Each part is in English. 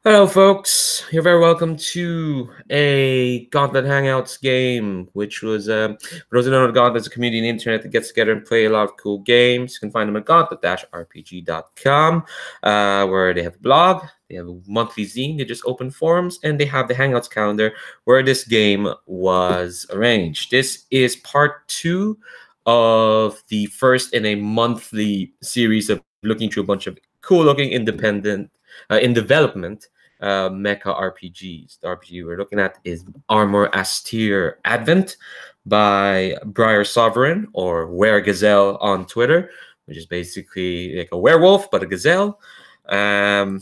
Hello, folks. You're very welcome to a Gauntlet Hangouts game, which was, for those who don't know, Gauntlet's a community on the internet that gets together and play a lot of cool games. You can find them at gauntlet-rpg.com, where they have a blog, they have a monthly zine, they just open forums, and they have the Hangouts calendar where this game was arranged. This is part 2 of the first in a monthly series of looking through a bunch of cool-looking independent in development mecha RPGs. The RPG we're looking at is Armour Astir Advent by Briar Sovereign, or Were Gazelle on Twitter, which is basically like a werewolf but a gazelle. Yeah,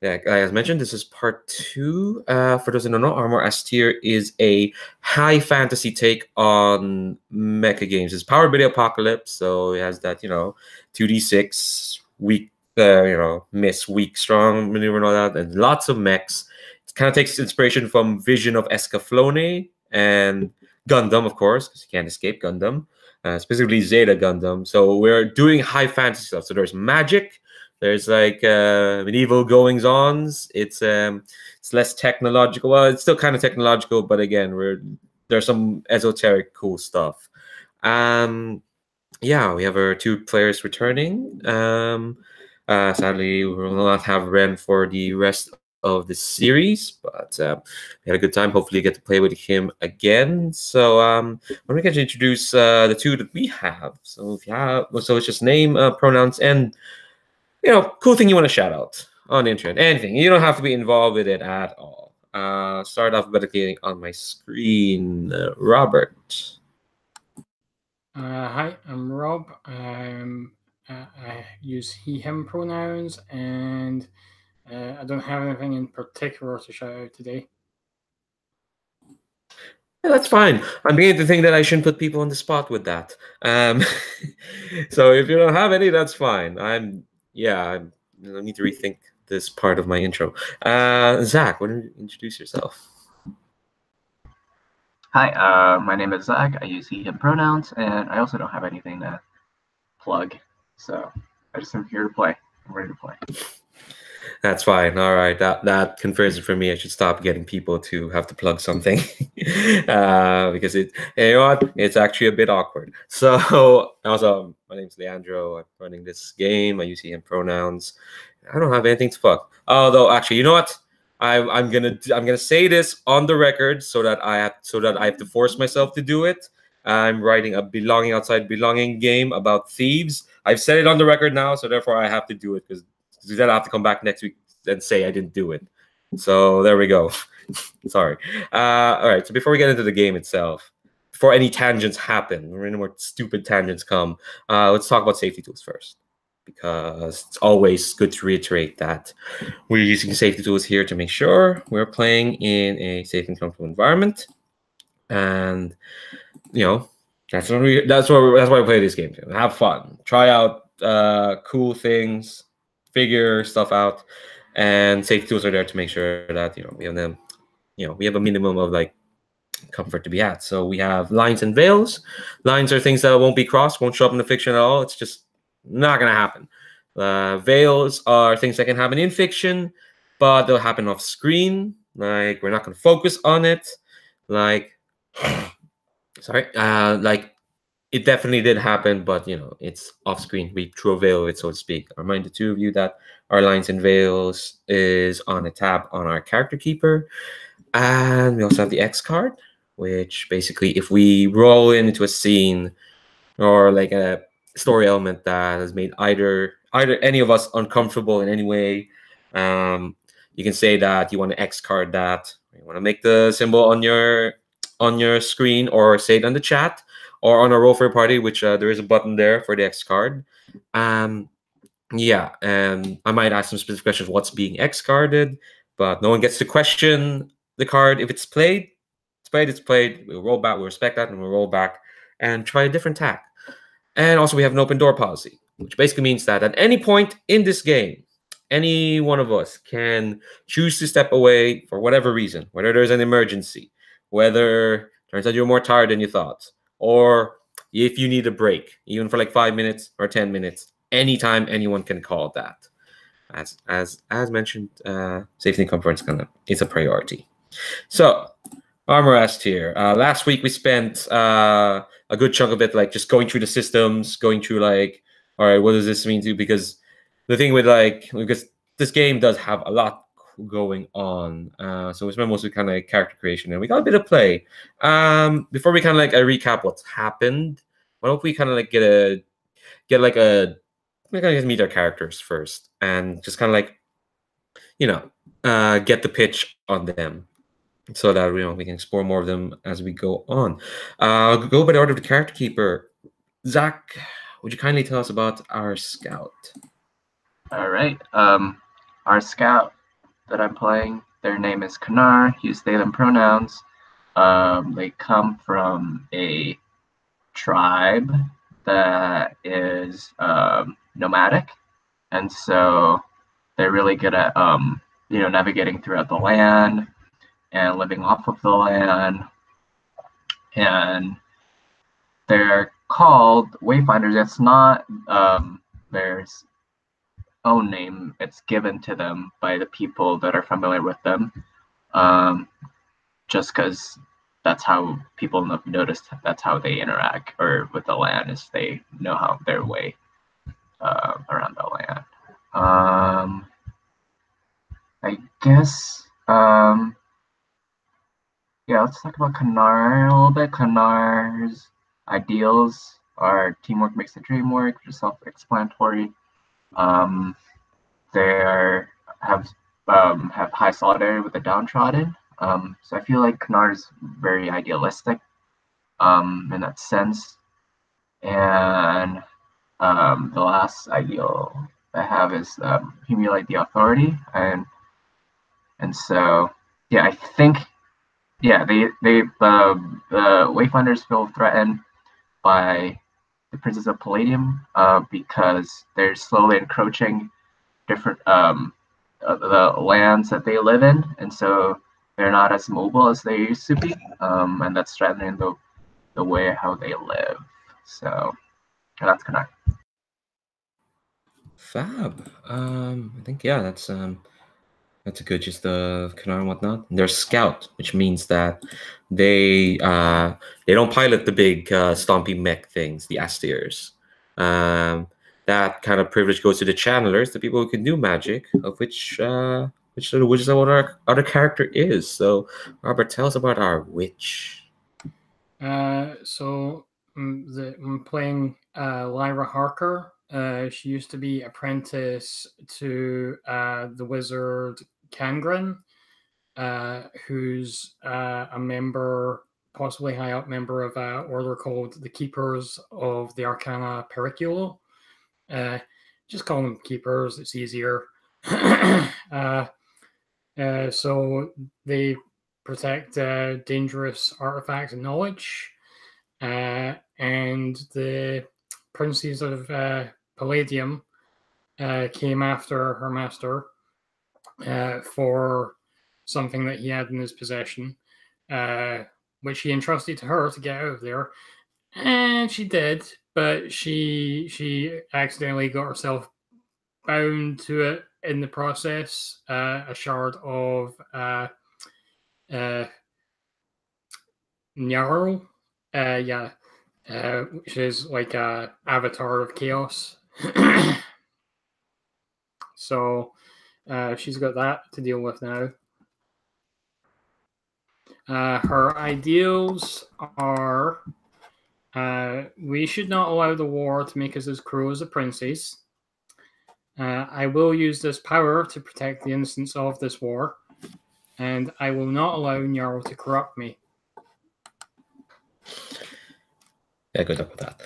as mentioned, this is part 2. For those who don't know, Armour Astir is a high fantasy take on mecha games. It's powered by the apocalypse, so it has that 2d6 weak miss weak strong maneuver and all that, and lots of mechs. It kind of takes inspiration from Vision of Escaflowne and Gundam, of course, because you can't escape Gundam, specifically Zeta Gundam. So we're doing high fantasy stuff. So there's magic, there's like medieval goings-ons. It's less technological. Well, it's still kind of technological, but again, there's some esoteric cool stuff. Yeah, we have our 2 players returning. Sadly, we will not have Ren for the rest of the series, but we had a good time. Hopefully, get to play with him again. So, I'm going to introduce the 2 that we have. So, it's just name, pronouns, and cool thing you want to shout out on the internet. Anything. You don't have to be involved with it at all. Start alphabetically on my screen. Robert. Hi, I'm Rob. I use he/him pronouns, and I don't have anything in particular to shout out today. Yeah, that's fine. I'm beginning to think that I shouldn't put people on the spot with that. So if you don't have any, that's fine. I need to rethink this part of my intro. Zach, why don't you introduce yourself? Hi, my name is Zach. I use he/him pronouns, and I also don't have anything to plug. So I just am here to play. I'm ready to play. That's fine. All right, that confirms it for me. I should stop getting people to have to plug something because you know what? It's actually a bit awkward. So also, my name's Leandro. I'm running this game. I use he/him pronouns. I don't have anything to plug. Although, actually, you know what? I'm gonna say this on the record so that I have to force myself to do it. I'm writing a Belonging Outside Belonging game about thieves. I've said it on the record now, so therefore I have to do it because then I have to come back next week and say I didn't do it. So there we go. Sorry. All right. So before we get into the game itself, before any tangents happen, or any more stupid tangents come, let's talk about safety tools first, because it's always good to reiterate that we're using safety tools here to make sure we're playing in a safe and comfortable environment. And that's why we play this game. Have fun, try out cool things, figure stuff out, and safety tools are there to make sure that we have them. We have a minimum of like comfort to be at. So we have lines and veils. Lines are things that won't be crossed, won't show up in the fiction at all. It's just not gonna happen. Veils are things that can happen in fiction, but they'll happen off screen. Like we're not gonna focus on it. Like like it definitely did happen, but it's off screen. We threw a veil, so to speak. I remind the 2 of you that our lines and veils is on a tab on our character keeper, and we also have the X card, which basically, if we roll into a scene or like a story element that has made either any of us uncomfortable in any way, you can say that you want to X card that. You want to make the symbol on your screen, or say it on the chat, or on a roll for a party, which there is a button there for the X card. Yeah, and I might ask some specific questions. What's being X carded? But no one gets to question the card. If it's played, it's played. It's played. We'll roll back. We respect that, and we'll roll back and try a different tack. And also, we have an open door policy, which basically means that at any point in this game, any one of us can choose to step away for whatever reason, whether there's an emergency, whether turns out you're more tired than you thought, or if you need a break, even for like 5 minutes or 10 minutes, anytime anyone can call that. as mentioned, safety and comfort is a priority. So Armour Astir. Last week we spent a good chunk of it like just going through the systems, going through like, all right, what does this mean to? Because the thing with like, because this game does have a lot going on, so we spent mostly kind of like character creation, and we got a bit of play. Before we kind of like recap what's happened, why don't we kind of like get like a we kind of meet our characters first, and just kind of like get the pitch on them so that we can explore more of them as we go on. Go by the order of the character keeper. Zach, would you kindly tell us about our scout? All right. Our scout that I'm playing, their name is Kanar. Use they them pronouns. They come from a tribe that is nomadic, and so they're really good at navigating throughout the land and living off of the land. And they're called Wayfinders. It's not their own name. It's given to them by the people that are familiar with them, just because that's how people have noticed. That's how they interact or with the land, is they know how their way around the land. I guess let's talk about Kanar a little bit. Kanar's ideals are teamwork makes the dream work, which is self-explanatory. They have high solidarity with the downtrodden. So I feel like Kanar's very idealistic in that sense. And the last ideal I have is humiliate the authority, and so I think the Wayfinders feel threatened by the Princes of Palladium because they're slowly encroaching different the lands that they live in, and so they're not as mobile as they used to be, and that's threatening the way how they live. So that's kind of Fab. I think that's a good just the Kanar and whatnot. They're scout, which means that they don't pilot the big stompy mech things, the Astirs. That kind of privilege goes to the channelers, the people who can do magic, of which is what our other character is. So, Robert, tell us about our witch. So I'm playing Lyra Harker. She used to be apprentice to the wizard Kangren, who's a member, possibly high up member of an order called the Keepers of the Arcana Periculo. Just call them Keepers, it's easier. So they protect dangerous artifacts and knowledge. And the princes of Palladium came after her master for something that he had in his possession, which he entrusted to her to get out of there. And she did, but she accidentally got herself bound to it in the process. A shard of Nyarl, which is like a avatar of chaos. So she's got that to deal with now. Her ideals are we should not allow the war to make us as cruel as the princes. I will use this power to protect the innocents of this war, and I will not allow Nyarl to corrupt me. Yeah, good luck with that.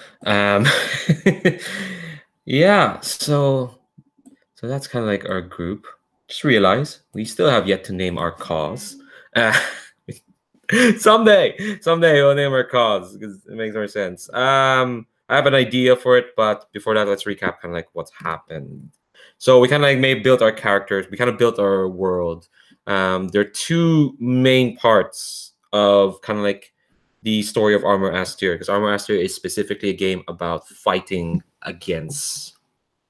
So that's kind of like our group. Just realize we still have yet to name our cause. Someday we'll name our cause because it makes more sense. I have an idea for it, but before that, let's recap kind of like what's happened. So we kind of like built our characters. We kind of built our world. There are two main parts of kind of like the story of Armour Astir, because Armour Astir is specifically a game about fighting against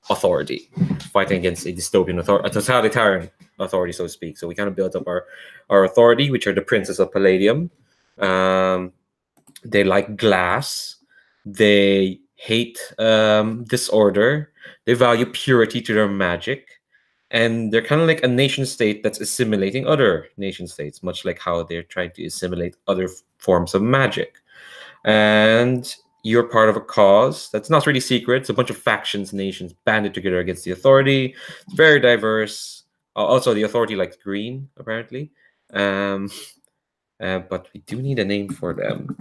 authority, fighting against a dystopian authority, a totalitarian authority, so to speak. So we kind of built up our authority, which are the princes of Palladium. They like glass. They hate disorder. They value purity to their magic. And they're kind of like a nation state that's assimilating other nation states, much like how they're trying to assimilate other forms of magic. And you're part of a cause that's not really secret. It's a bunch of factions, nations banded together against the authority. It's very diverse. Also, the authority likes green, apparently. But we do need a name for them.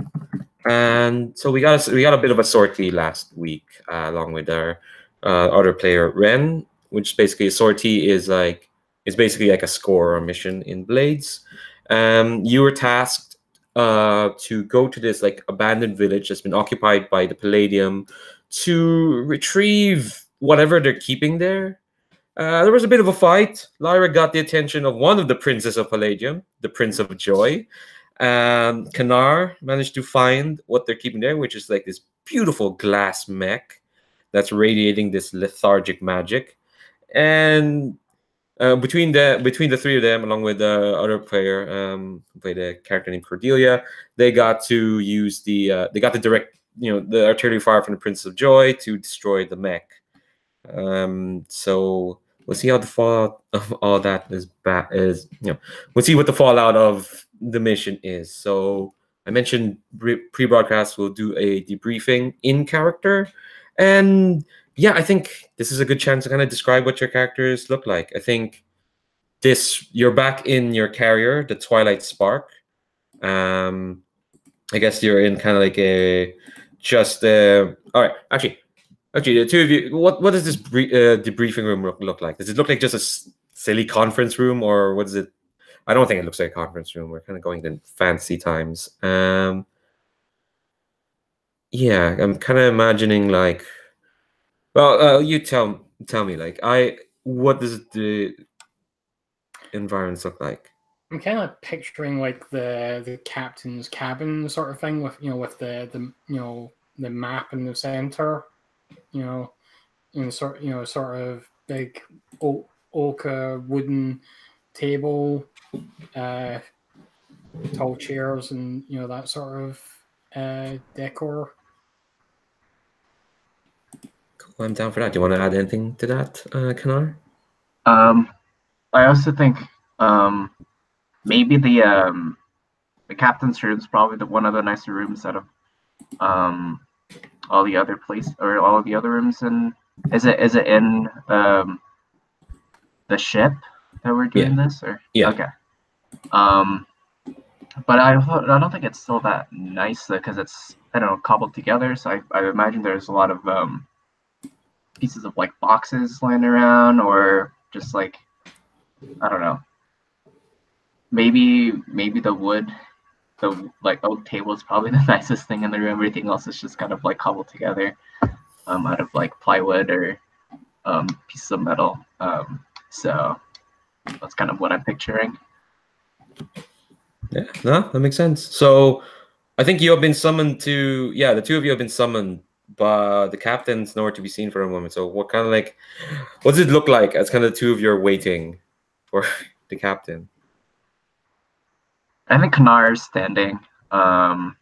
And so we got a bit of a sortie last week, along with our other player Ren, which basically a sortie is basically like a score or mission in Blades. You were tasked to go to this like abandoned village that's been occupied by the Palladium to retrieve whatever they're keeping there. There was a bit of a fight. Lyra got the attention of one of the princes of Palladium, the Prince of Joy. Kanar managed to find what they're keeping there, which is like this beautiful glass mech that's radiating this lethargic magic. And between the three of them, along with the other player who played a character named Cordelia, they got to use the direct, the artillery fire from the Prince of Joy to destroy the mech. So we'll see how the fallout of all that we'll see what the fallout of the mission is. So I mentioned pre-broadcast we'll do a debriefing in character, and yeah, I think this is a good chance to kind of describe what your characters look like. I think you're back in your carrier, the Twilight Spark. I guess you're in kind of like all right, actually, the two of you, what does this debriefing room look like? Does it look like just a silly conference room, or what is it? I don't think it looks like a conference room. We're kind of going to fancy times. Yeah, I'm kind of imagining like, well, you tell me, like, what does the environments look like? I'm kind of picturing like the captain's cabin sort of thing with with the map in the center, sort of big oak wooden table, tall chairs, and that sort of decor. Cool, I'm down for that. Do you want to add anything to that, Kanar? I also think maybe the captain's room is probably one of the nicer rooms out of all the other rooms. And is it in the ship that we're doing this, or okay? But I don't think it's still that nice because it's, I don't know, cobbled together. So I imagine there's a lot of pieces of like boxes lying around, or just like, I don't know. Maybe the wood, the like oak table is probably the nicest thing in the room. Everything else is just kind of like cobbled together out of like plywood or pieces of metal. So that's kind of what I'm picturing. Yeah, no, that makes sense. So I think you have been summoned to, the two of you have been summoned, but the captain's nowhere to be seen for a moment. So what does it look like as kind of the two of you are waiting for the captain? I think Kanar is standing. When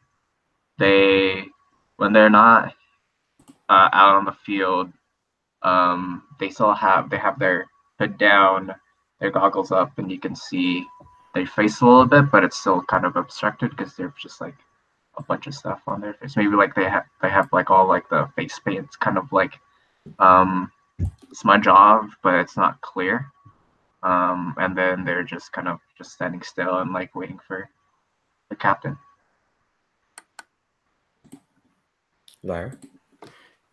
they're not out on the field, they have their hood down, their goggles up, and you can see their face a little bit, but it's still kind of obstructed because they're just like a bunch of stuff on their face. Maybe like they have like all like the face paint. It's kind of like smudge off, but it's not clear. And then they're just kind of just standing still and like waiting for the captain. Lyra.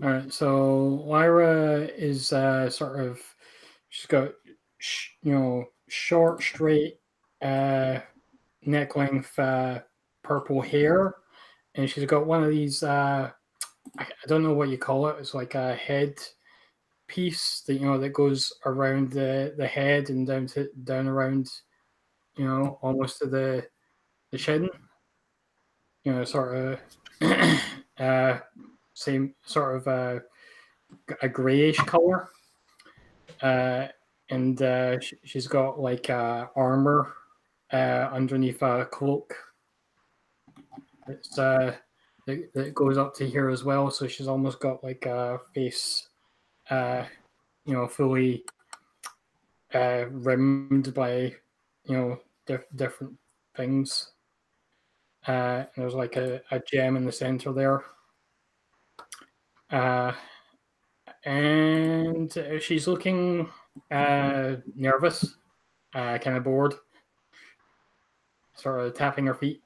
All right, so Lyra is sort of, she's got short, straight neck length purple hair, and she's got one of these I don't know what you call it. It's like a head piece that that goes around the head and down around almost to the chin. Sort of same sort of a grayish color. and she's got like armor underneath a cloak. It's that goes up to here as well. So she's almost got like a face, fully rimmed by different things. And there's like a gem in the center there. And she's looking nervous, kind of bored, sort of tapping her feet.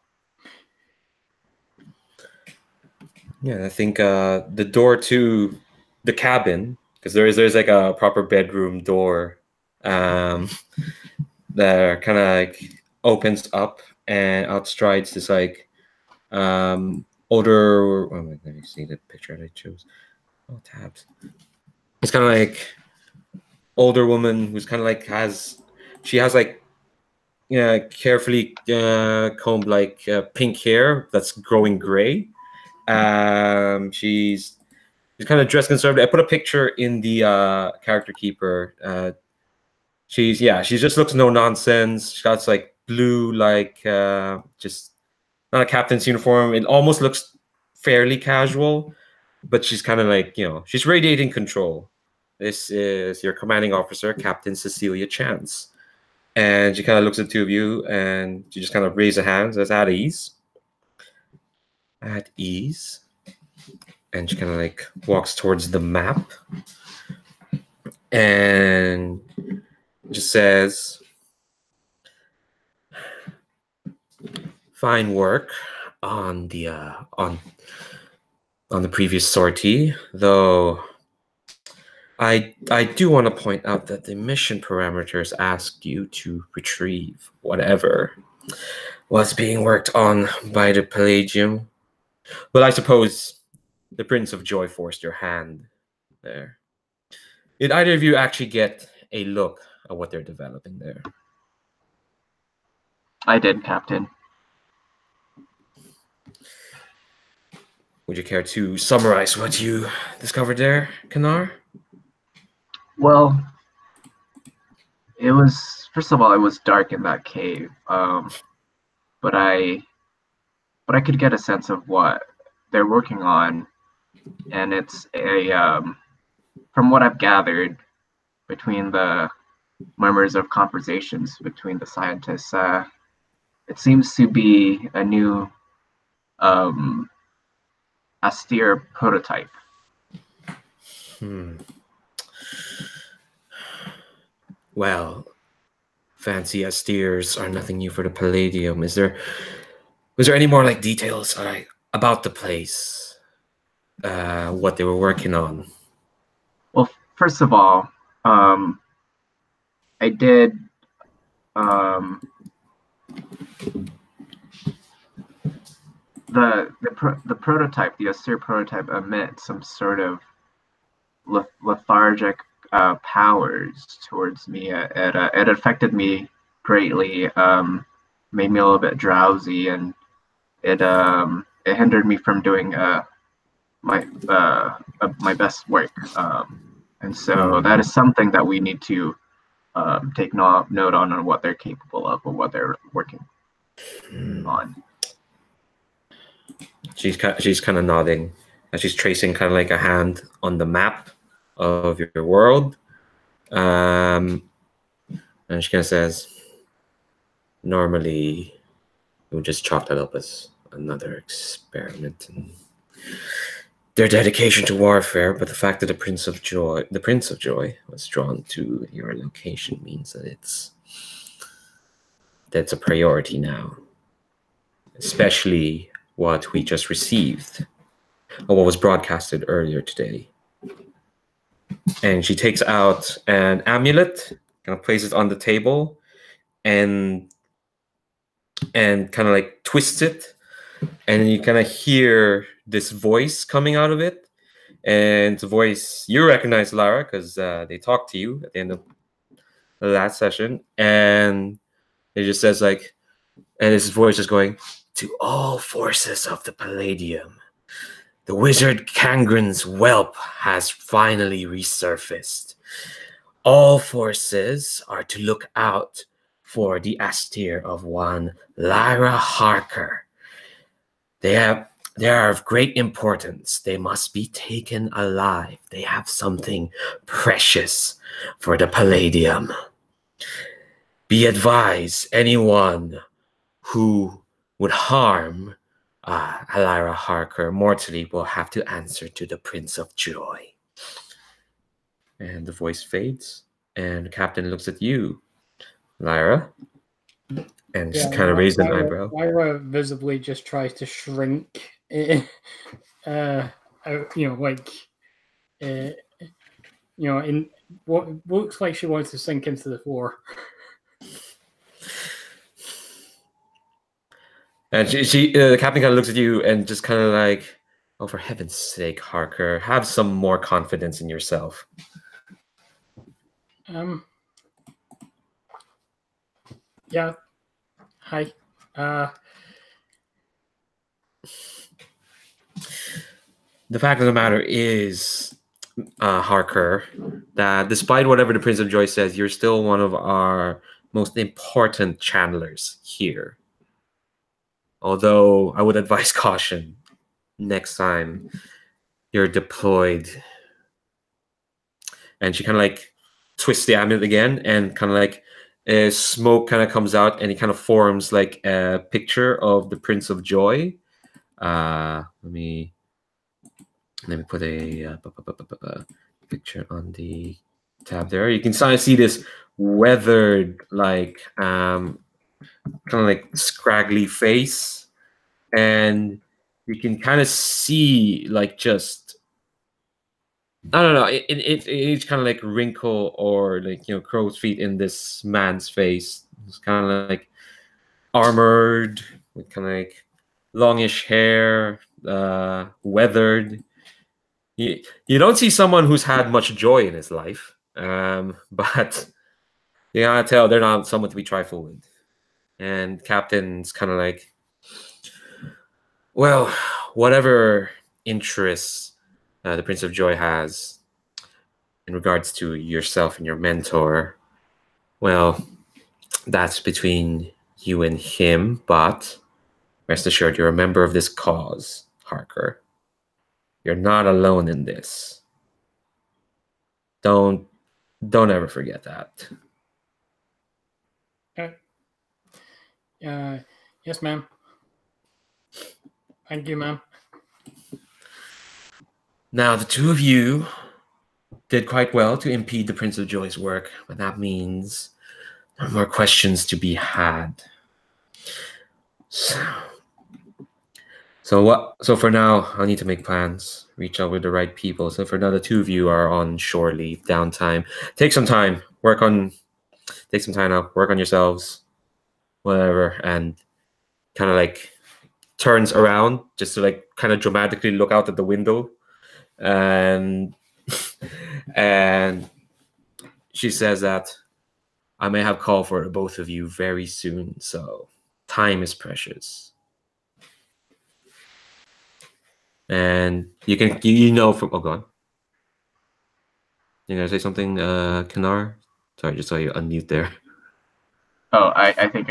Yeah, I think the door to the cabin, because there's like a proper bedroom door that kind of like opens up, and out strides this like older. Oh, wait, let me see the picture that I chose. Oh, tabs. It's kind of like older woman who's kind of like has like carefully combed like pink hair that's growing gray. She's kind of dressed conservative. I put a picture in the character keeper. She just looks no nonsense. She got like blue, like just not a captain's uniform. It almost looks fairly casual, but she's kind of like, she's radiating control. This is your commanding officer, Captain Cecilia Chance. And she kind of looks at the two of you, and she just kind of raises her hands, says, "At ease." At ease. And she kind of like walks towards the map and just says, "Fine work on the on the previous sortie, though I do want to point out that the mission parameters ask you to retrieve whatever was being worked on by the Palladium. But I suppose the Prince of Joy forced your hand there. Did either of you actually get a look at what they're developing there?" I did, Captain. Would you care to summarize what you discovered there, Kanar? Well, it was, first of all, it was dark in that cave, but I could get a sense of what they're working on, and it's from what I've gathered between the murmurs of conversations between the scientists, it seems to be a new Astir prototype. Well, fancy Astirs are nothing new for the Palladium. Was there any more like details about the place? What they were working on? Well, first of all, I did the prototype, the Astir prototype, emits some sort of lethargic powers towards me. It affected me greatly, made me a little bit drowsy, and it hindered me from doing my best work. And so that is something that we need to take note on what they're capable of or what they're working on. She's kind of nodding, and she's tracing kind of like a hand on the map of your world. And she kind of says, "Normally, we would just chalk that up as another experiment in their dedication to warfare, but the fact that the Prince of Joy was drawn to your location means that that's a priority now, especially what we just received, or what was broadcasted earlier today." And she takes out an amulet, kind of places it on the table, and kind of like twists it, and you kind of hear this voice coming out of it. And it's a voice you recognize, Lara, because they talked to you at the end of the last session, and it just says like, and this voice is going, "To all forces of the Palladium, the wizard Kangren's whelp has finally resurfaced. All forces are to look out for the Astir of one Lyra Harker. They are of great importance. They must be taken alive. They have something precious for the Palladium. Be advised, anyone who would harm Lyra Harker mortally will have to answer to the Prince of Joy. And the voice fades, and the captain looks at you, Lyra, and just kind of raised an eyebrow. Lyra visibly just tries to shrink, like, in what looks like she wants to sink into the floor. And the captain kind of looks at you and just kind of like, oh, for heaven's sake, Harker, have some more confidence in yourself. Yeah. Hi. The fact of the matter is, Harker, that despite whatever the Prince of Joy says, you're still one of our most important channelers here. Although I would advise caution next time you're deployed. And she kind of like twists the amulet again, and kind of like smoke kind of comes out, and it kind of forms like a picture of the Prince of Joy. Let me put a picture on the tab there. You can kind of see this weathered, like kind of like scraggly face, and you can kind of see like just, I don't know, it's kind of like wrinkle or like, crow's feet in this man's face. It's kind of like armored with kind of like longish hair, weathered. You don't see someone who's had much joy in his life, but you gotta tell they're not someone to be trifled with. And Captain's kind of like, well, whatever interests the Prince of Joy has in regards to yourself and your mentor, well, that's between you and him, but rest assured you're a member of this cause, Harker. You're not alone in this. Don't ever forget that. Yes, ma'am. Thank you, ma'am. Now, the two of you did quite well to impede the Prince of Joy's work, but that means there are more questions to be had. So for now, I'll need to make plans, reach out with the right people. So for now, the two of you are on shore leave, downtime. Take some time, take some time out, work on yourselves, whatever, and kind of like turns around just to like kind of dramatically look out at the window, and and she says that I may have call for both of you very soon, so time is precious. And you can, from, oh, go on. You gonna say something, Kanar? Sorry, just saw you unmute there. Oh, I think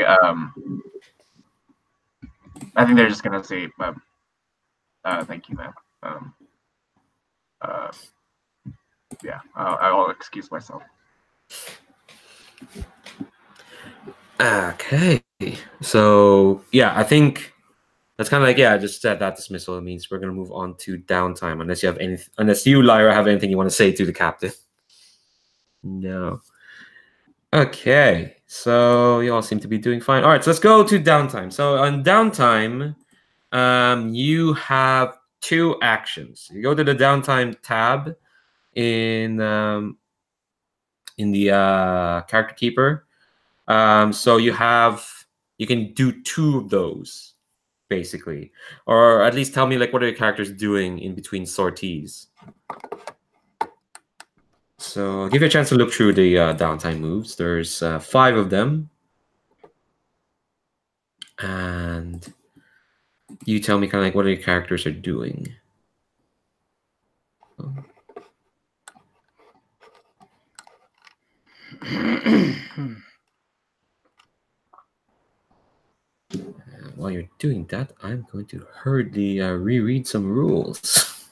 they're just gonna say, thank you, ma'am. Yeah, I'll excuse myself. Okay, so yeah, I think that's kind of like, yeah, just that dismissal. It means we're gonna move on to downtime, unless you, Lyra, have anything you want to say to the captain. No. Okay, so you all seem to be doing fine. All right, so let's go to downtime. So on downtime, you have two actions. You go to the downtime tab in the character keeper. So you can do two of those, basically, or at least tell me like what are your characters doing in between sorties. So I'll give you a chance to look through the downtime moves. There's 5 of them. And you tell me kind of like what your characters are doing. While you're doing that, I'm going to hurriedly reread some rules.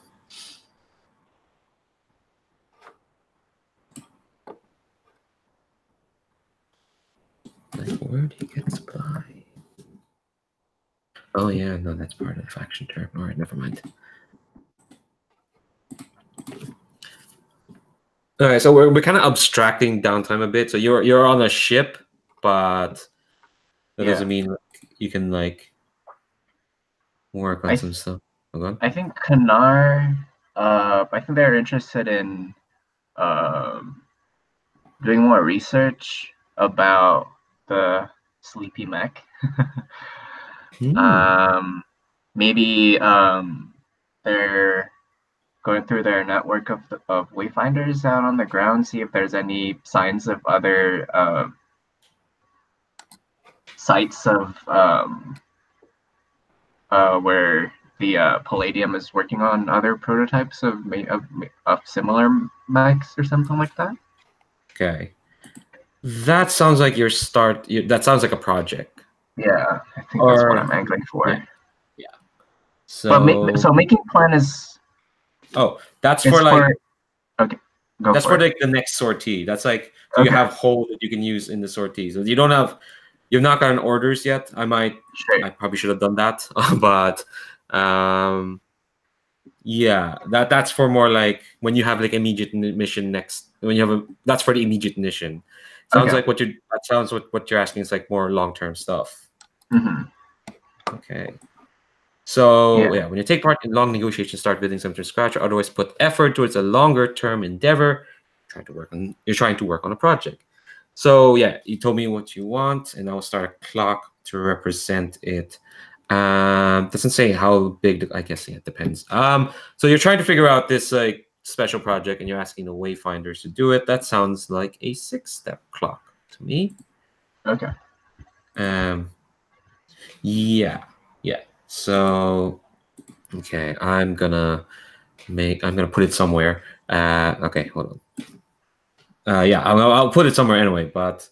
Like, where do you get supply? Oh yeah, no, that's part of the faction term. All right, never mind. All right, so we're kind of abstracting downtime a bit. So you're on a ship, but that doesn't mean you can like work on some stuff. Hold on. I think Kanar, I think they're interested in doing more research about the sleepy mech. Maybe they're going through their network of wayfinders out on the ground, see if there's any signs of other sites of where the Palladium is working on other prototypes of similar mechs or something like that. Okay, that sounds like your start. That sounds like a project. Yeah, I think that's what I'm angling for. Yeah. So, so making plan is. Oh, that's for like. Okay. That's for like the next sortie. That's like so you have whole that you can use in the sorties. So you've not gotten orders yet. I probably should have done that, but yeah, that's for more like when you have like immediate mission next. When you have that's for the immediate mission. Sounds like what you're asking is like more long-term stuff. Okay. So yeah, when you take part in long negotiations, start building something from scratch, or otherwise put effort towards a longer-term endeavor. You're trying to work on a project. So yeah, you told me what you want, and I'll start a clock to represent it. Doesn't say how big. I guess it depends. So you're trying to figure out this like special project, and you're asking the wayfinders to do it. That sounds like a 6-step clock to me. Okay. Yeah. So, okay, I'm gonna put it somewhere. Okay, hold on. Yeah, I'll put it somewhere anyway. But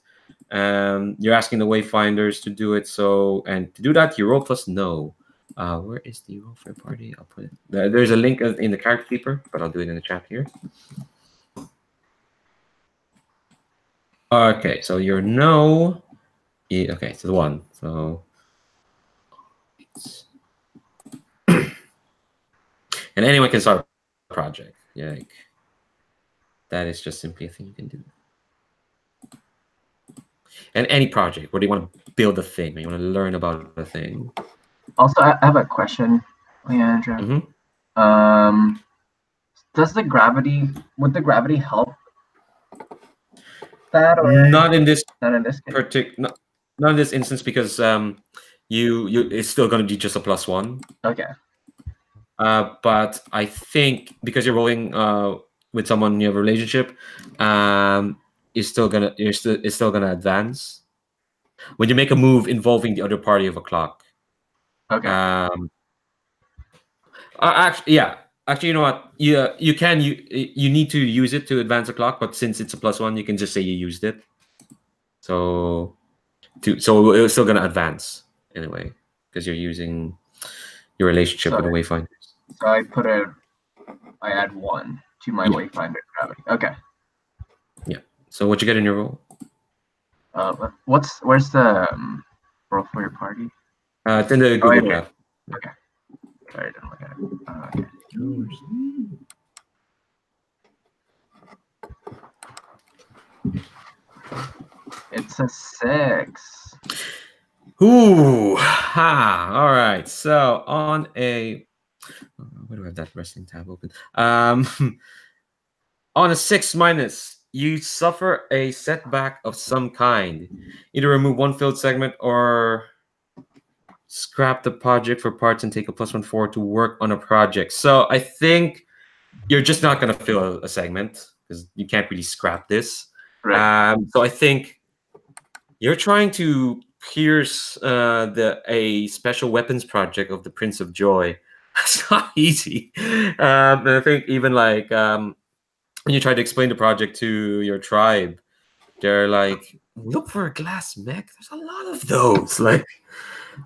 you're asking the wayfinders to do it. So, and to do that, you roll plus no. Where is the roll for party? I'll put it. There's a link in the character keeper, but I'll do it in the chat here. Okay, so your no. Okay, so the 1. So. And anyone can start a project. Yeah, like, that is just simply a thing you can do. And any project, whether you want to build a thing, or you want to learn about a thing. Also, I have a question, Leandra. Would the gravity help that, or not in this case? Not in this instance, because it's still going to be just a +1. Okay. But I think because you're rolling with someone you have a relationship, it's still gonna advance when you make a move involving the other party of a clock. Okay. Actually, you know what? You need to use it to advance a clock, but since it's a +1, you can just say you used it. So it's still gonna advance anyway because you're using your relationship with the wayfinders. So I add 1 to my wayfinder gravity. Okay. Yeah. So what you get in your roll? Where's the roll for your party? It's in the Google Doc. Okay. Sorry, I didn't look at it. Okay. It's a 6. Ooh, all right. So on a, where do I have that wrestling tab open? On a 6-, you suffer a setback of some kind. Either remove 1 filled segment or scrap the project for parts and take a +1 forward to work on a project. So I think you're just not going to fill a segment because you can't really scrap this. Right. So I think you're trying to pierce a special weapons project of the Prince of Joy. It's not easy. And I think even like when you try to explain the project to your tribe, they're like, look for a glass mech. There's a lot of those. Like,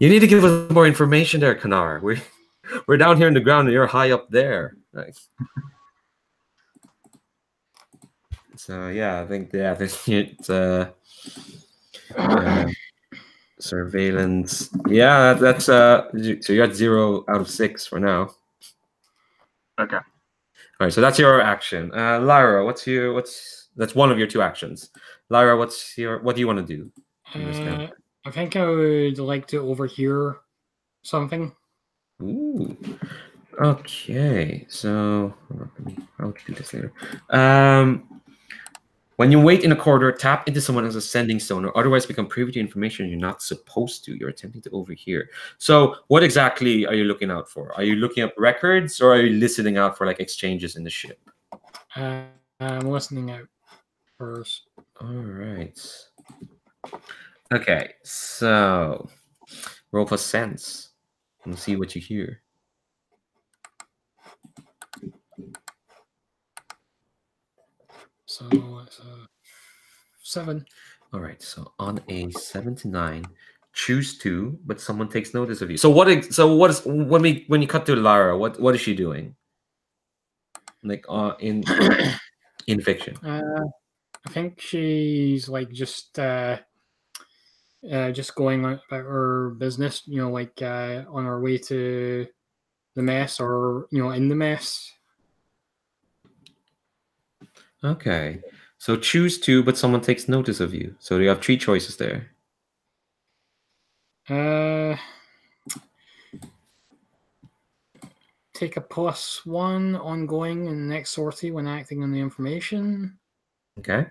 you need to give us more information there, Kanar. We're down here in the ground and you're high up there. Like, so yeah, I think it's surveillance. Yeah, that's so you got 0 out of 6 for now. Okay. All right, so that's your action. Lyra, that's one of your 2 actions. Lyra, what do you want to do? I think I would like to overhear something. Ooh. Okay, so I'll do this later. When you wait in a corridor, tap into someone else's sending stone or otherwise become privy to information you're not supposed to. You're attempting to overhear. So what exactly are you looking out for? Are you looking up records or are you listening out for like exchanges in the ship? I'm listening out first. All right. Okay, so roll for sense and see what you hear. So it's 7. All right, so on a 7 to 9, choose 2, but someone takes notice of you. So what is when you cut to Lara, what is she doing? Like in fiction. I think she's like just going about her business, like on her way to the mess or in the mess. Okay, so choose 2, but someone takes notice of you. So you have 3 choices there. Take a +1 ongoing in the next sortie when acting on the information. Okay.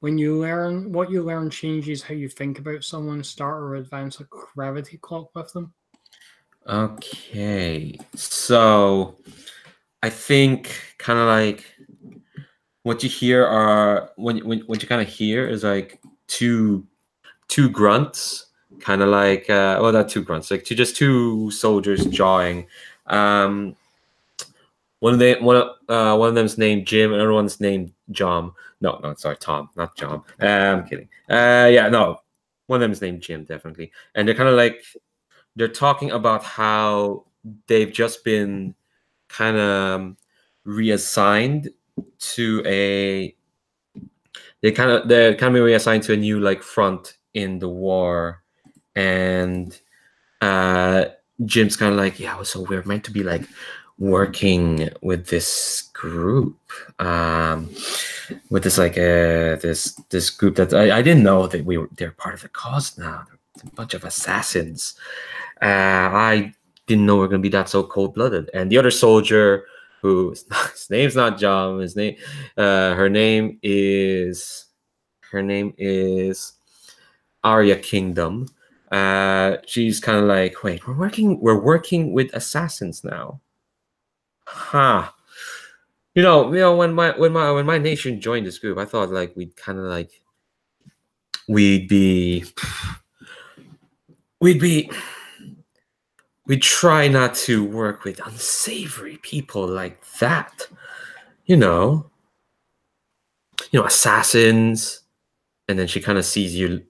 What you learn changes how you think about someone. Start or advance a gravity clock with them. Okay, so I think kind of like what you hear are what you kind of hear is like two grunts, kind of like well, not 2 grunts, like just 2 soldiers jawing. One of them's named Jim, and another one's named John. No, sorry, Tom, not John. I'm kidding. Yeah, no, one of them is named Jim, definitely. And they're kind of like they're talking about how they've just been kind of reassigned to they're kind of been reassigned to a new like front in the war, and Jim's kind of like, yeah, so we're meant to be like working with this group, with this like this group that I didn't know that they're part of the cause now. They're a bunch of assassins. I didn't know we're gonna be that so cold-blooded. And the other soldier, his name's not John, her name is Arya Kingdom. She's kind of like, wait, we're working with assassins now. Huh. When my nation joined this group, I thought like we'd try not to work with unsavory people like that. Assassins. And then she kind of sees you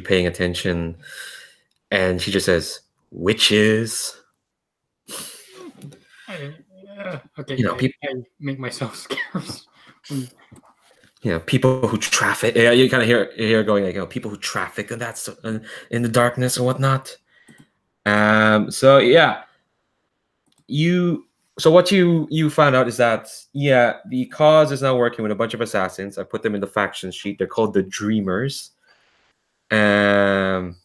paying attention, and she just says, witches. Okay, I make myself scarce. People who traffic. Yeah, you kind of hear going like, people who traffic, and that's in the darkness or whatnot. So yeah, So what you found out is that the cause is now working with a bunch of assassins. I put them in the faction sheet. They're called the Dreamers. And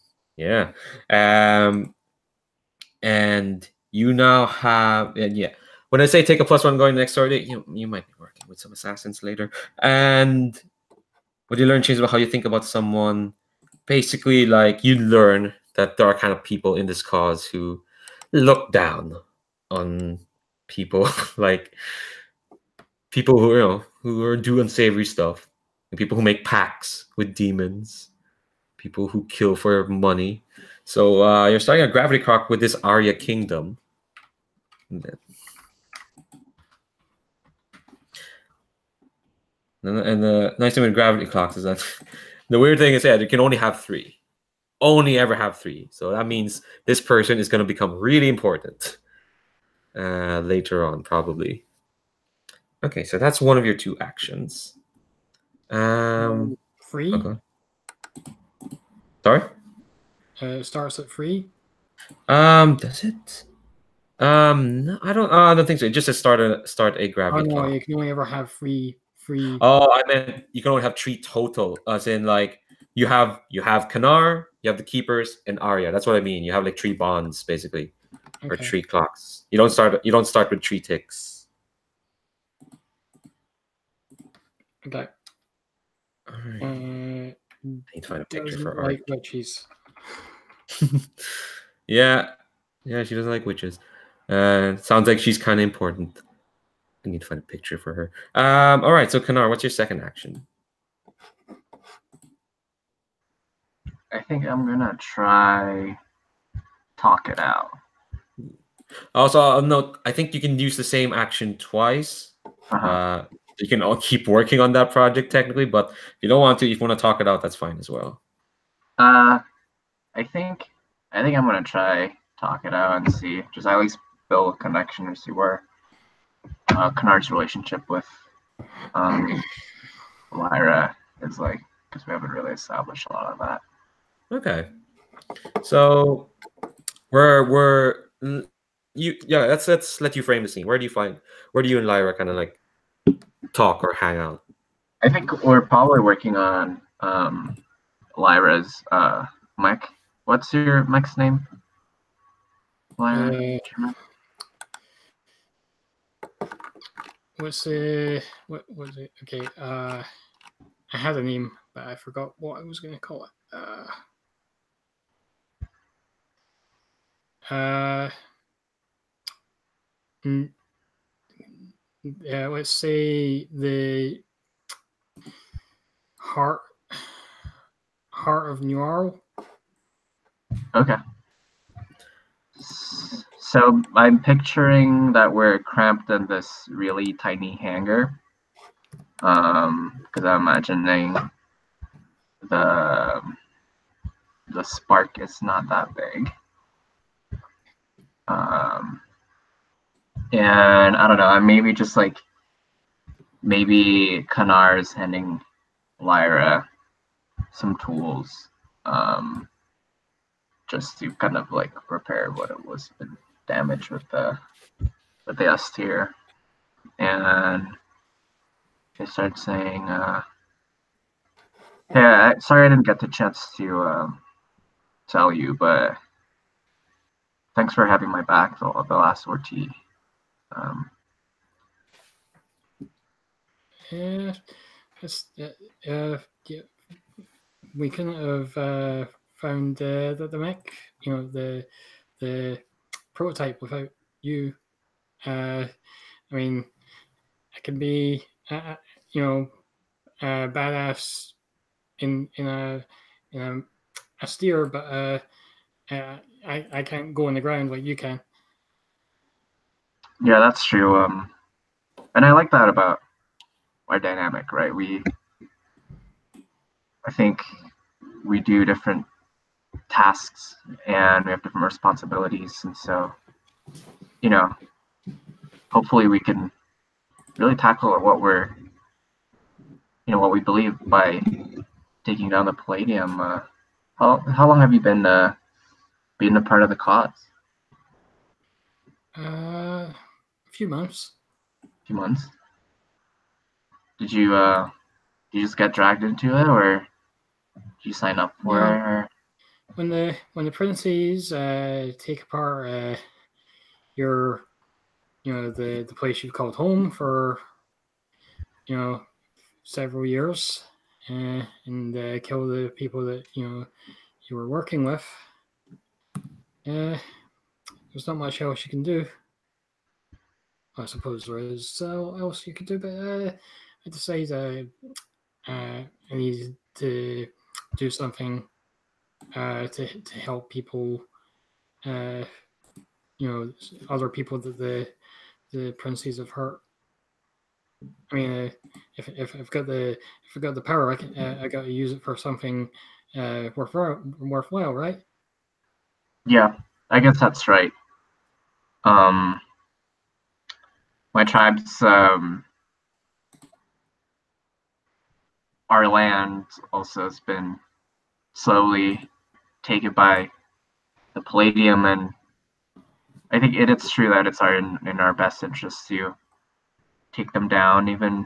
you now have when I say take a +1 going next story, you might be working with some assassins later. And what you learn changes about how you think about someone. Basically, like, you learn that there are kind of people in this cause who look down on people, like people who do unsavory stuff, and people who make pacts with demons, people who kill for money. So you're starting a gravity clock with this Arya Kingdom. And the nice thing with gravity clocks is that the weird thing is that you can only have three. Only ever have three. So that means this person is going to become really important later on, probably. Okay, so that's one of your two actions. Free? Okay. Sorry? Starts at 3. Does it? No, I don't think so. It just says start a Oh gravity no, clock. you can only ever have three. Oh, I meant you can only have three total. As in, like you have Kanar, you have the keepers, and Arya. That's what I mean. You have like three bonds basically, or Okay. three clocks. You don't start with three ticks. Okay. All right. I need to find a picture for like Art. witches. Yeah, she doesn't like witches. Sounds like she's kind of important. I need to find a picture for her. All right. So Kanar, what's your second action? I think I'm gonna try talk it out. Also, I'll note, I think you can use the same action twice. You can all keep working on that project technically, but if you don't want to, if you want to talk it out, that's fine as well. I think I'm gonna try talk it out and see, just at least build a connection or see where Kennard's relationship with Lyra is like, because we haven't really established a lot of that. Okay. So we're let's let you frame the scene. Where do you and Lyra kind of like talk or hang out? I think we're probably working on Lyra's mech. What's your mech's name? Lyra? What was it? Okay, I had a name, but I forgot what I was going to call it. Let's say the heart of Noir. Okay. So I'm picturing that we're cramped in this really tiny hangar. Because I'm imagining the spark is not that big. And I don't know, I'm maybe just like Kanar's handing Lyra some tools, just to kind of like repair what it was been damaged with the Astir. And they start saying, "Yeah, sorry I didn't get the chance to tell you, but thanks for having my back the last OT." Yeah, we couldn't have found the mech, the prototype without you. I mean, I can be, badass in a steer, but I can't go on the ground like you can. Yeah, that's true. And I like that about our dynamic, right? I think we do different tasks and we have different responsibilities, and so, hopefully we can really tackle what we believe by taking down the Palladium. How long have you been a part of the cause? A few months. A few months. Did you just get dragged into it, or did you sign up for it? Or? When the princes take apart your the place you've called home for several years and kill the people that you were working with, there's not much else you can do. I suppose there is else you could do, but I decided I needed to do something to help people other people that the princes have hurt. I mean, if I've got the power, I got to use it for something worthwhile, right? Yeah, I guess that's right. My tribe's our land also has been slowly taken by the Palladium, and I think it's true that it's in our best interest to take them down, even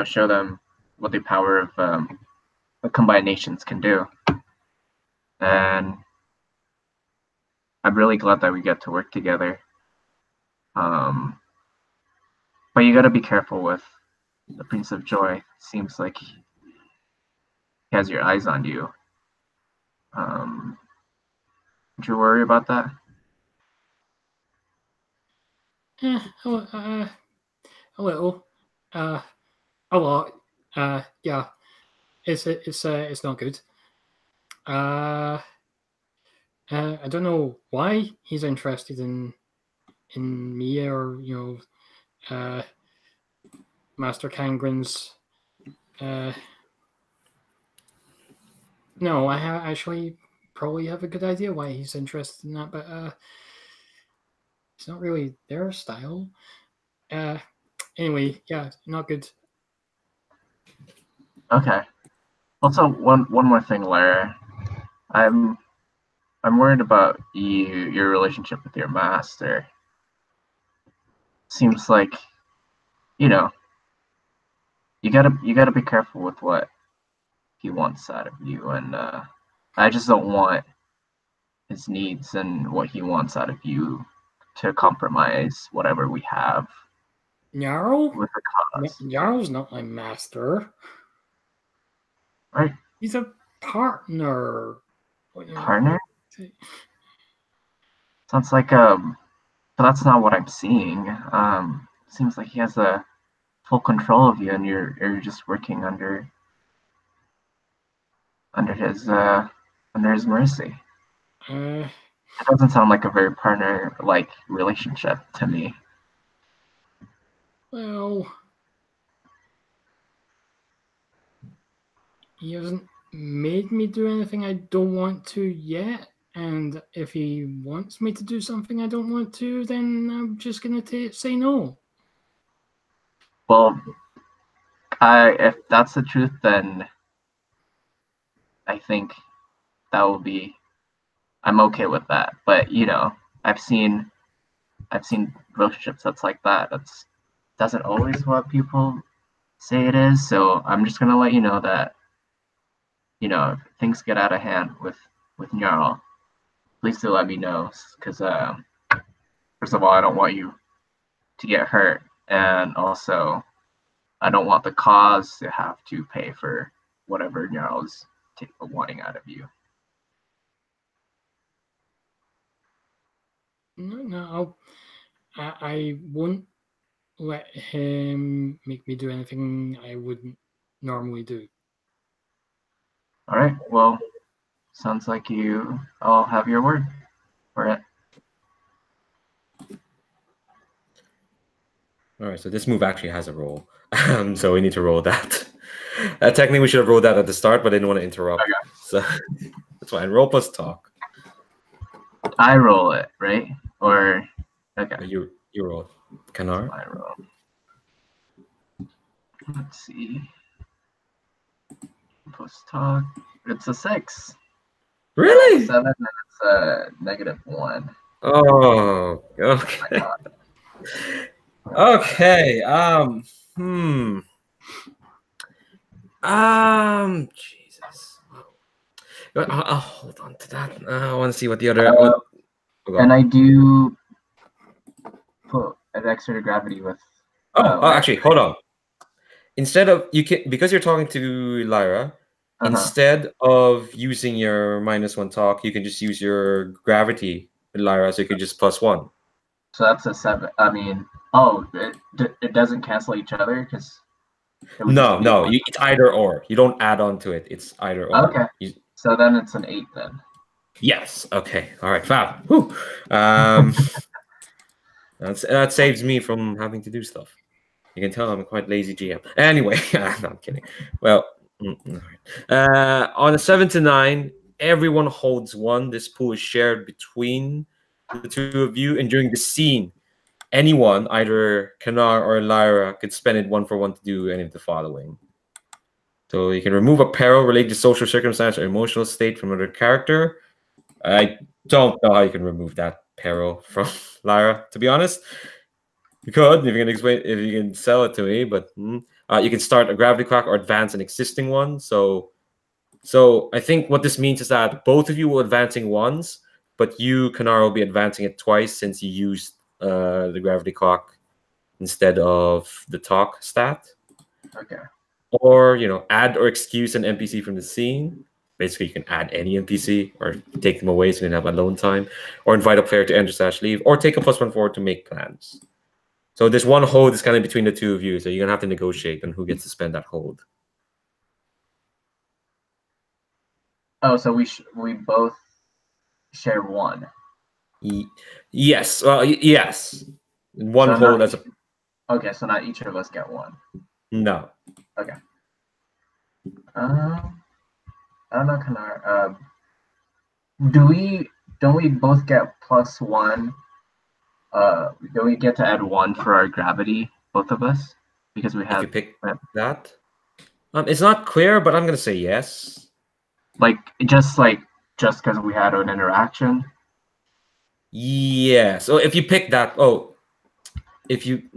show them what the power of what combined nations can do. And I'm really glad that we get to work together. But you got to be careful with the Prince of Joy. Seems like he has your eyes on you. Would you worry about that? A little, a lot. Yeah, it's not good. I don't know why he's interested in me or Master Kangren's. No, I actually probably have a good idea why he's interested in that, but it's not really their style. Anyway, yeah, not good. Okay. Also, one more thing, Lara. I'm worried about your relationship with your master. Seems like, you gotta be careful with what he wants out of you, and I just don't want his needs and what he wants out of you to compromise whatever we have. Jarl? With the cause. Jarl's not my master. Right? He's a partner. Partner? Sounds like but that's not what I'm seeing. Seems like he has a full control of you, and you're just working under his mercy. It doesn't sound like a very partner-like relationship to me. Well, he hasn't made me do anything I don't want to yet. And if he wants me to do something I don't want to, then I'm just going to say no. Well, if that's the truth, then I think that will be. I'm okay with that. But I've seen relationships that's like that. That's doesn't always what people say it is. So I'm just gonna let you know that if things get out of hand with Jarl, please do let me know, because first of all, I don't want you to get hurt, and also I don't want the cause to have to pay for whatever Jarl is wanting out of you. No, I won't let him make me do anything I wouldn't normally do. All right. Well, sounds like you all have your word for it. All right, so this move actually has a roll, so we need to roll that. Technically, we should have rolled that at the start, but I didn't want to interrupt. Okay. So that's fine. Roll plus talk. I roll it, right? Or okay. You roll. Kanar? I roll. Let's see. Plus talk. It's a 6. Really? 7, and it's a -1. Oh, okay. Okay. Jesus. I'll hold on to that. I want to see what the other. And I do put an extra gravity with. Actually, hold on. Instead of because you're talking to Lyra, instead of using your -1 talk, you can just use your gravity with Lyra, so you can just +1. So that's a 7. I mean, it doesn't cancel each other because. No, it's either or. You don't add on to it. It's either or. Okay. So then it's an 8 then. Yes. Okay. All right. Fab. Whew. That saves me from having to do stuff. You can tell I'm a quite lazy GM. Anyway, no, I'm kidding. Well, all right. On a 7 to 9, everyone holds one. This pool is shared between the two of you, and during the scene, anyone, either Kanar or Lyra, could spend it 1 for 1 to do any of the following. So you can remove a peril related to social circumstance or emotional state from another character. I don't know how you can remove that peril from Lyra, to be honest. You could, if you can explain, if you can sell it to me, but you can start a gravity clock or advance an existing one. So I think what this means is that both of you will advancing once, but you, Kanar, will be advancing it twice since you used the gravity clock instead of the talk stat. Okay. Or, add or excuse an NPC from the scene. Basically, you can add any NPC or take them away so you can have alone time, or invite a player to enter/leave, or take a +1 forward to make plans. So this one hold is kind of between the two of you, so you're gonna have to negotiate on who gets to spend that hold. Oh, so we both share one. Yes. Well, yes. One So hold as a Okay, so not each of us get one. no. Okay. I don't know, Kanar. Don't we both get +1? Do we get to add 1 for our gravity, both of us? Because we If have you pick that, it's not clear, but I'm gonna say yes. just because we had an interaction. Yeah. So if you pick that, if you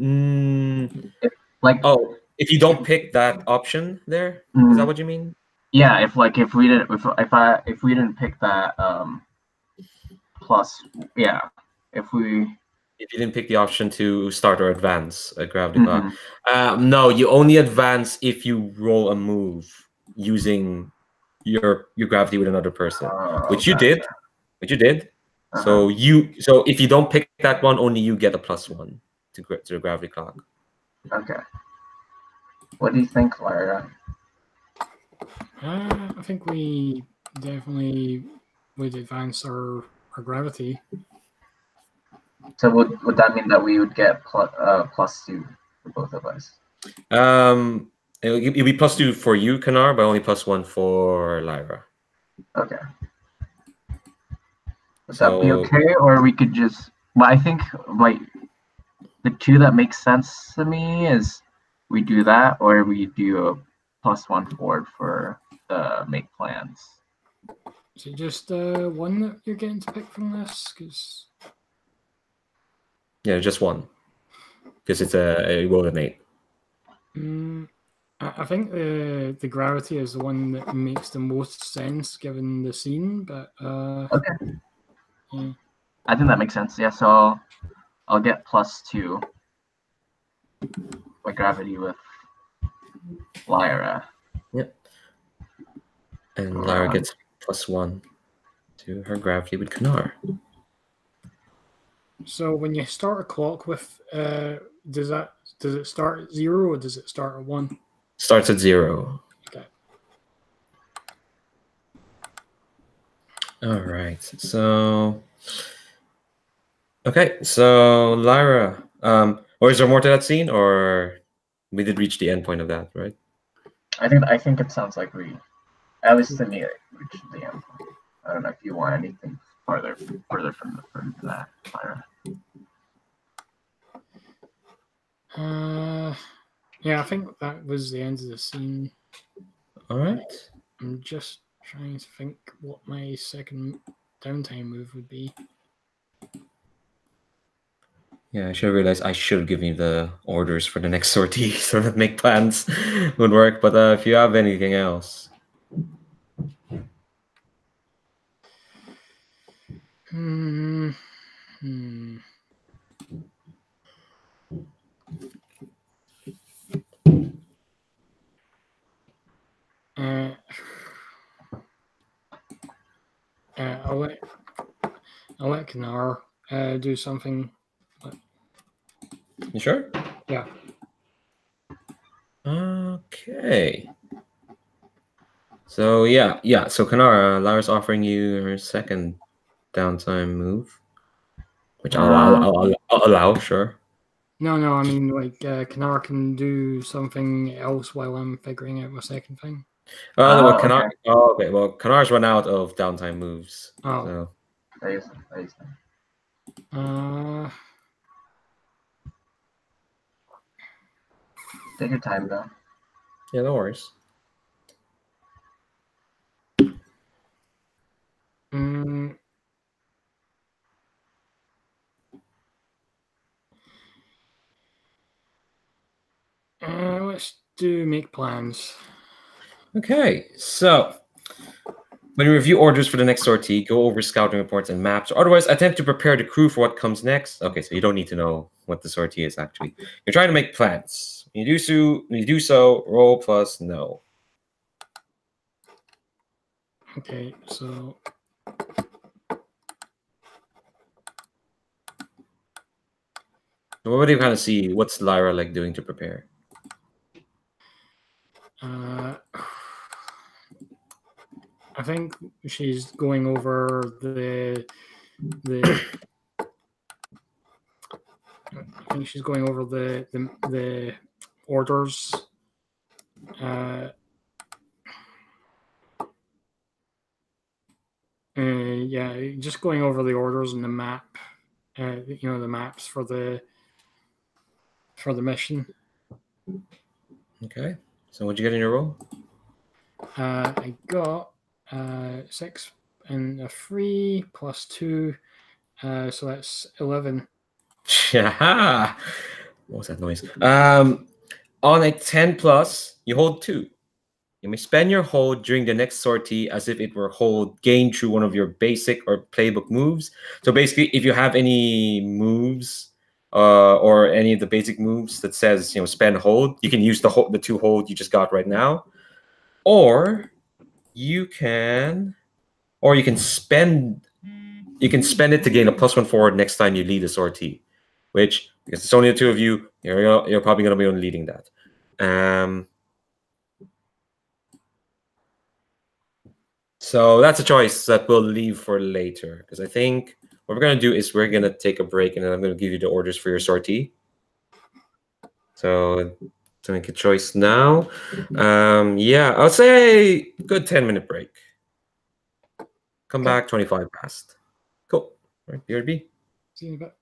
if you don't pick that option there, is that what you mean? Yeah, if we didn't pick that plus, yeah, if you didn't pick the option to start or advance a gravity clock. No, you only advance if you roll a move using your gravity with another person, which you did. So if you don't pick that one, only you get a +1 to the gravity clock. Okay. What do you think, Lyra? I think we definitely would advance our gravity. So would that mean that we would get +2 for both of us? It'll be +2 for you, Kanar, but only +1 for Lyra. Okay. Would that be okay, or we could just? Well, I think the two that makes sense to me is we do that, or we do a +1 forward for the make plans. Is it just one that you're getting to pick from this? Because yeah, just one. Because it's a roll of 8. I think the gravity is the one that makes the most sense given the scene, but okay. Yeah. I think that makes sense. Yeah, so I'll get +2 by gravity with Lyra. Yep. And Lyra gets +1 to her gravity with Kanar. So when you start a clock with, does it start at 0 or does it start at 1? Starts at 0. Okay. All right. So, okay. So Lyra, or is there more to that scene, or we did reach the end point of that, right? I think it sounds like we, at least to me, reached the end point. I don't know if you want anything further from that, Lyra. Yeah, I think that was the end of the scene. All right. I'm just trying to think what my second downtime move would be. Yeah, I should have realized I should have given you the orders for the next sortie so that make plans would work. But if you have anything else. I'll let Kanar do something. You sure? Yeah. Okay. So yeah. So Kanara, Lara's offering you her second downtime move, which I'll allow, sure. No, I mean, like, Kanara can do something else while I'm figuring out my second thing. Well, Okay. okay. Well, Kanar's run out of downtime moves. Oh. So Ayos na. Take your time, though. yeah, no worries. Let's do make plans. Okay, so when you review orders for the next sortie, go over scouting reports and maps, or otherwise attempt to prepare the crew for what comes next. Okay, so you don't need to know what the sortie is actually. You're trying to make plans. When you do so, roll plus no. Okay, so What do you kind of see? What's Lyra like doing to prepare? I think she's going over the I think she's going over the orders. Yeah, just going over the orders and the map. The maps for the mission. Okay. So what'd you get in your roll? I got 6 and a 3 plus 2, so that's 11. Yeah. What was that noise? On a 10 plus, you hold 2. You may spend your hold during the next sortie as if it were hold gained through one of your basic or playbook moves. So basically, if you have any moves or any of the basic moves that says spend hold, you can use the 2 hold you just got right now, or you can spend it to gain a +1 forward next time you lead a sortie, which because it's only the 2 of you, you're probably going to be only leading that. So that's a choice that we'll leave for later, because I think what we're going to do is we're going to take a break, and then I'm going to give you the orders for your sortie. So to make a choice now, yeah, I'll say good 10-minute break. Come back 25 past. Cool. All right, BRB. See you in a bit.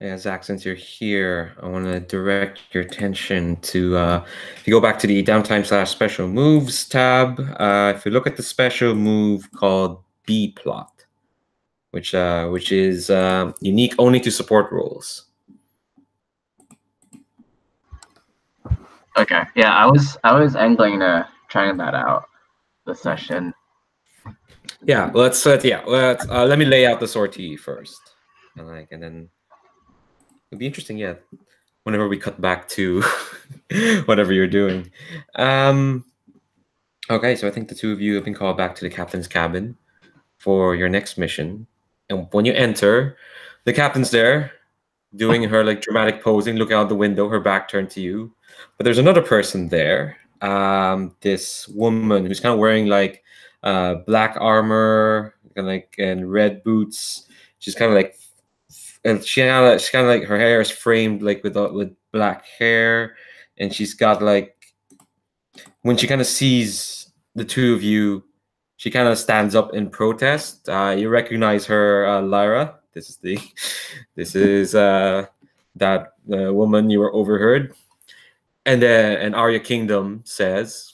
Yeah, Zach, since you're here, I want to direct your attention to if you go back to the downtime/special moves tab, if you look at the special move called B plot, which is unique only to support roles. Okay. Yeah, I was angling to trying that out this session. Yeah, let's let me lay out the sortie first, and then it'll be interesting. Yeah, whenever we cut back to whatever you're doing. Okay, so I think the two of you have been called back to the captain's cabin for your next mission. And when you enter, the captain's there doing her like dramatic posing, looking out the window, her back turned to you. But there's another person there. This woman who's kind of wearing like black armor and red boots. She's kind of like, and she's kind of like her hair is framed like with black hair, and she's got like when she kind of sees the two of you, she kind of stands up in protest. You recognize her, Lyra. This is that woman you were overheard. And then Arya Kingdom says,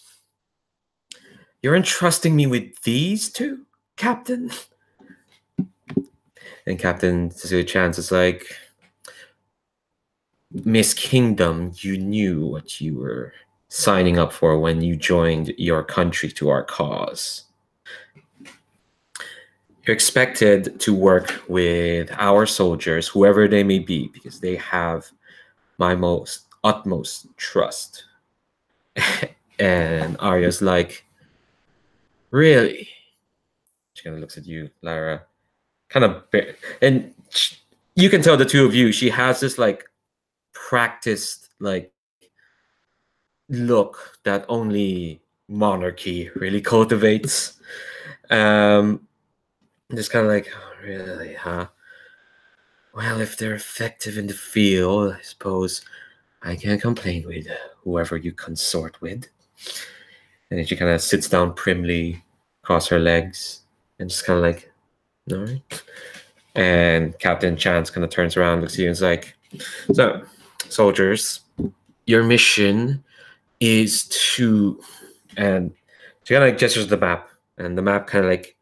"You're entrusting me with these two, Captain?" And Captain Cecilia Chance is like, "Miss Kingdom, you knew what you were signing up for when you joined your country to our cause. You're expected to work with our soldiers, whoever they may be, because they have my utmost trust." And Arya's like, "Really?" She kind of looks at you, Lara. And you can tell the two of you, she has this like practiced like look that only monarchy really cultivates. Just kind of like, "Oh, really, huh? Well, if they're effective in the field, I suppose I can't complain with whoever you consort with." And then she kind of sits down primly, cross her legs, and just kind of like, "All right." And Captain Chance kind of turns around, looks at you, and is like, "So, soldiers, your mission is to," and she kind of like gestures the map, and the map kind of like,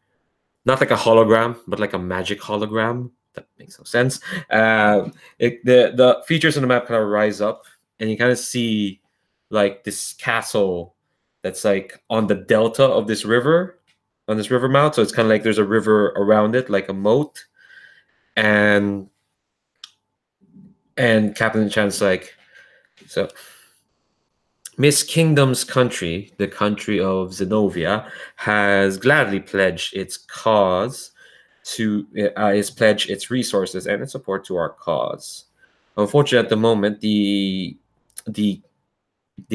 not like a hologram, but like a magic hologram. That makes no sense. The features on the map kind of rise up, and you kind of see like this castle that's like on the delta of this river, on this river mouth. So it's kind of like there's a river around it, like a moat. And Captain Chan's like, "So Miss Kingdom's country, the country of Zenobia, has gladly pledged its cause to is pledged its resources and its support to our cause. Unfortunately, at the moment, the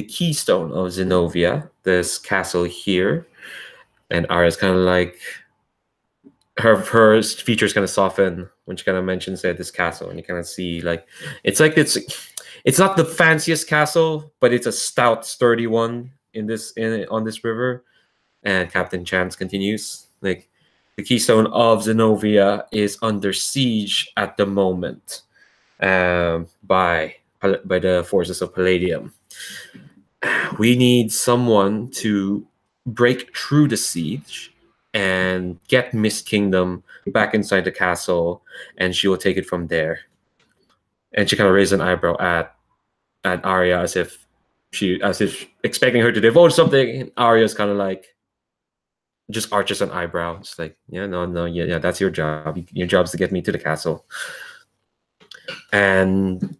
keystone of Zenobia, this castle here," and Ara's kind of like her features kind of soften when she kind of mentions that this castle, and you kind of see like it's not the fanciest castle, but it's a stout, sturdy one on this river. And Captain Chance continues like, "The keystone of Zenobia is under siege at the moment by the forces of Palladium. We need someone to break through the siege and get Miss Kingdom back inside the castle, and she will take it from there." And she kind of raised an eyebrow at Arya as if expecting her to divulge something. And Arya's kind of like just arches an eyebrow. It's like, "Yeah, no, yeah, that's your job. Your job's to get me to the castle." And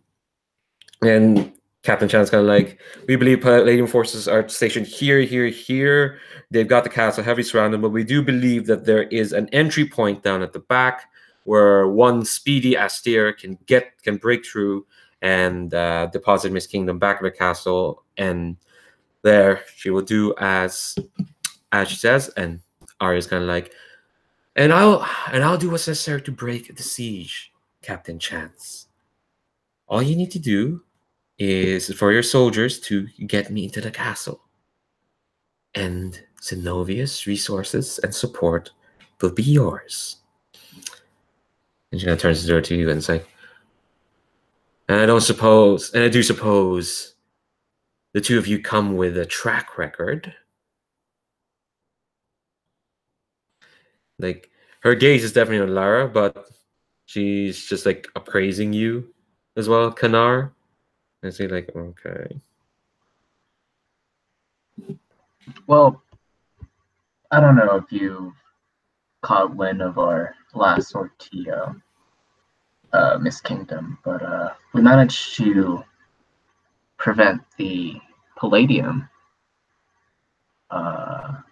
Captain Chan's kind of like, "We believe Palladium forces are stationed here, here, here. They've got the castle heavily surrounded, but we do believe that there is an entry point down at the back where one speedy Astir can break through and deposit Miss Kingdom back in the castle. And there she will do as she says." And Arya's kind of like, "And I'll do what's necessary to break the siege, Captain Chance. All you need to do is for your soldiers to get me into the castle, and Zenovia's resources and support will be yours." And she kind of turns the door to you and is like, And I do suppose the two of you come with a track record. Like, her gaze is definitely on Lara, but she's just like appraising you as well, Kanar. And she's like, okay. Well, I don't know if you caught wind of our last sortie, Miss Kingdom, but we managed to prevent the Palladium to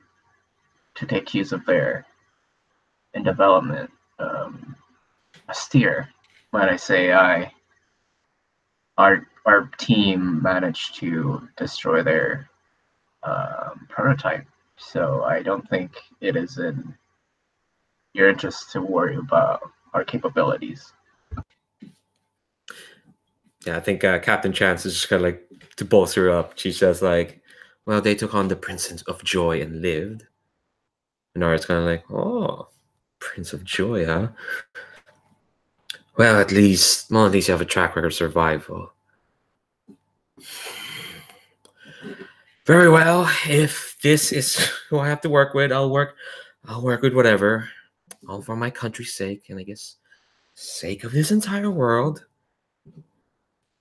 take use of their in development Astir. When I say our team managed to destroy their prototype, so I don't think it is in your interest to worry about our capabilities. Yeah, I think Captain Chance is just kind of like to bolster her up. She says like, "Well, they took on the Prince of Joy and lived." And Nara's kind of like, "Oh, Prince of Joy, huh? Well, at least you have a track record of survival." Very well. If this is who I have to work with, I'll work with whatever. All for my country's sake, and I guess sake of this entire world.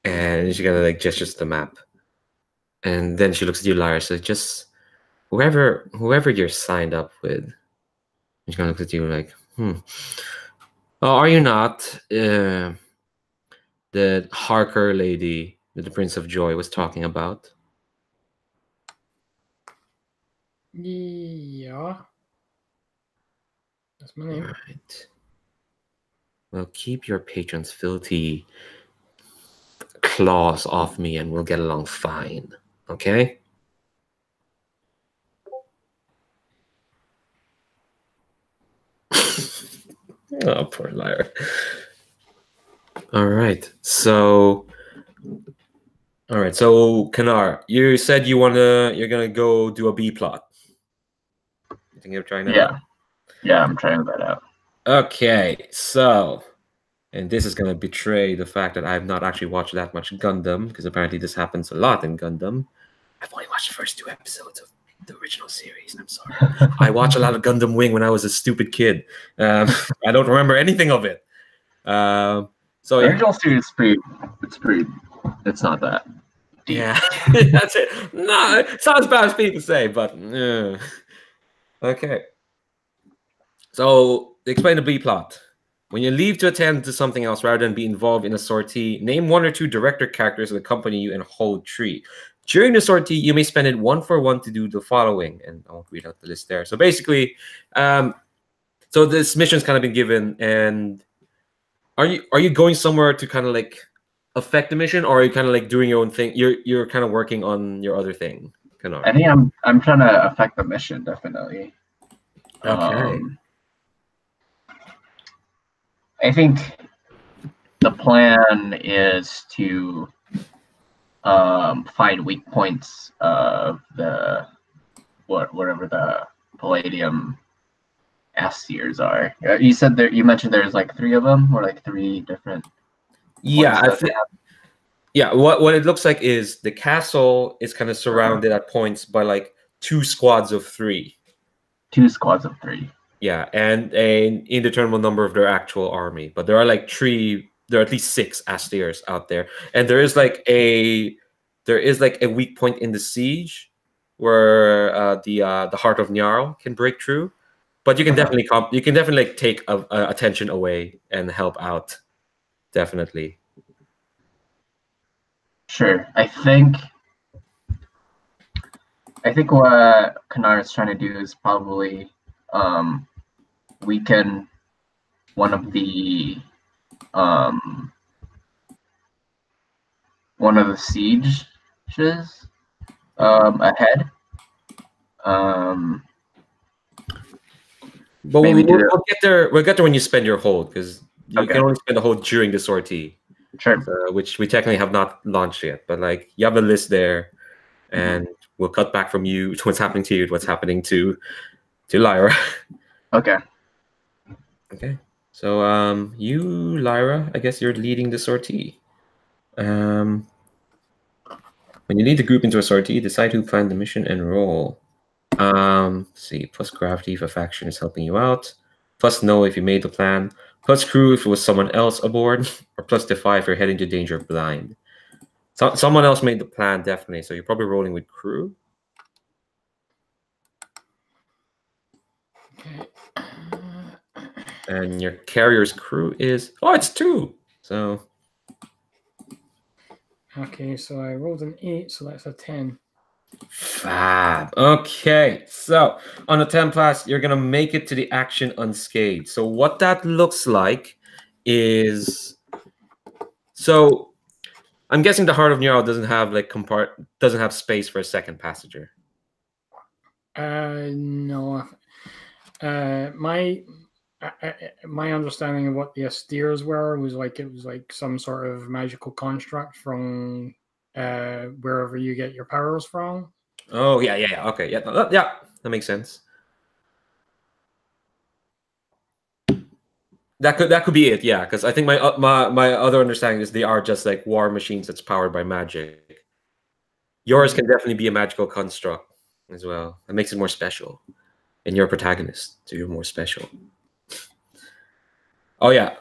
And she kind of like gestures to the map. And then she looks at you, Lyra, says, just whoever you're signed up with. She's gonna look at you like, Oh, are you not the Harker lady that the Prince of Joy was talking about? Yeah. That's my name. Right. Well, keep your patron's filthy claws off me and we'll get along fine. Okay? Oh, poor Lyra. All right. So Kanar, you said you're gonna go do a B plot. You think you're trying that out? Yeah, I'm trying that out. Okay, so, and this is gonna betray the fact that I've not actually watched that much Gundam, because apparently this happens a lot in Gundam. I've only watched the first 2 episodes of the original series. I'm sorry. I watched a lot of Gundam Wing when I was a stupid kid. I don't remember anything of it. So The yeah. original series it's not that deep. Yeah, that's it. No, it sounds bad as people say, but okay. So explain the B plot. When you leave to attend to something else rather than be involved in a sortie, name 1 or 2 director characters that accompany you and hold tree. During the sortie, you may spend it 1 for 1 to do the following, and I won't read out the list there. So basically, so this mission's kind of been given, and are you going somewhere to kind of like affect the mission, or are you kind of like doing your own thing? You're kind of working on your other thing, Kanar. I think I'm trying to affect the mission, definitely. Okay. I think the plan is to find weak points of the whatever the Palladium Astirs are. You said you mentioned there's like 3 of them, or like 3 different. Yeah, I think. Yeah, what it looks like is the castle is kind of surrounded at points by like 2 squads of 3. 2 squads of 3. Yeah, and an indeterminate number of their actual army, but there are like 3. There are at least 6 Astirs out there, and there is like a weak point in the siege where the Heart of Nyarl can break through. But you can definitely like take attention away and help out. Definitely. Sure. I think what Kanar is trying to do is probably weaken one of the sieges ahead. But we'll get there. We'll get there when you spend your hold, because you can only spend the hold during the sortie. Sure. Which we technically have not launched yet, but like you have a list there, and we'll cut back from you to what's happening to you, to what's happening to Lyra. Okay. Okay. So you, Lyra, I guess you're leading the sortie. When you lead the group into a sortie, decide who planned the mission and roll. See, plus gravity if a faction is helping you out. Plus no if you made the plan. Plus crew if it was someone else aboard. Or plus defy if you're heading to danger blind. So, someone else made the plan, definitely. So you're probably rolling with crew. Okay. And your carrier's crew is... Oh, it's 2! So... Okay, so I rolled an 8, so that's a 10. Fab. Okay, so on a 10 plus, you're gonna make it to the action unscathed. So what that looks like is... So I'm guessing the Heart of Neural doesn't have like doesn't have space for a second passenger. No. My understanding of what the Astirs were was like it was like some sort of magical construct from wherever you get your powers from. Oh yeah. Okay, yeah, that makes sense. That could be it, yeah. Because I think my other understanding is they are just like war machines that's powered by magic. Yours can definitely be a magical construct as well. That makes it more special. And you're a protagonist, so you're more special. Oh yeah.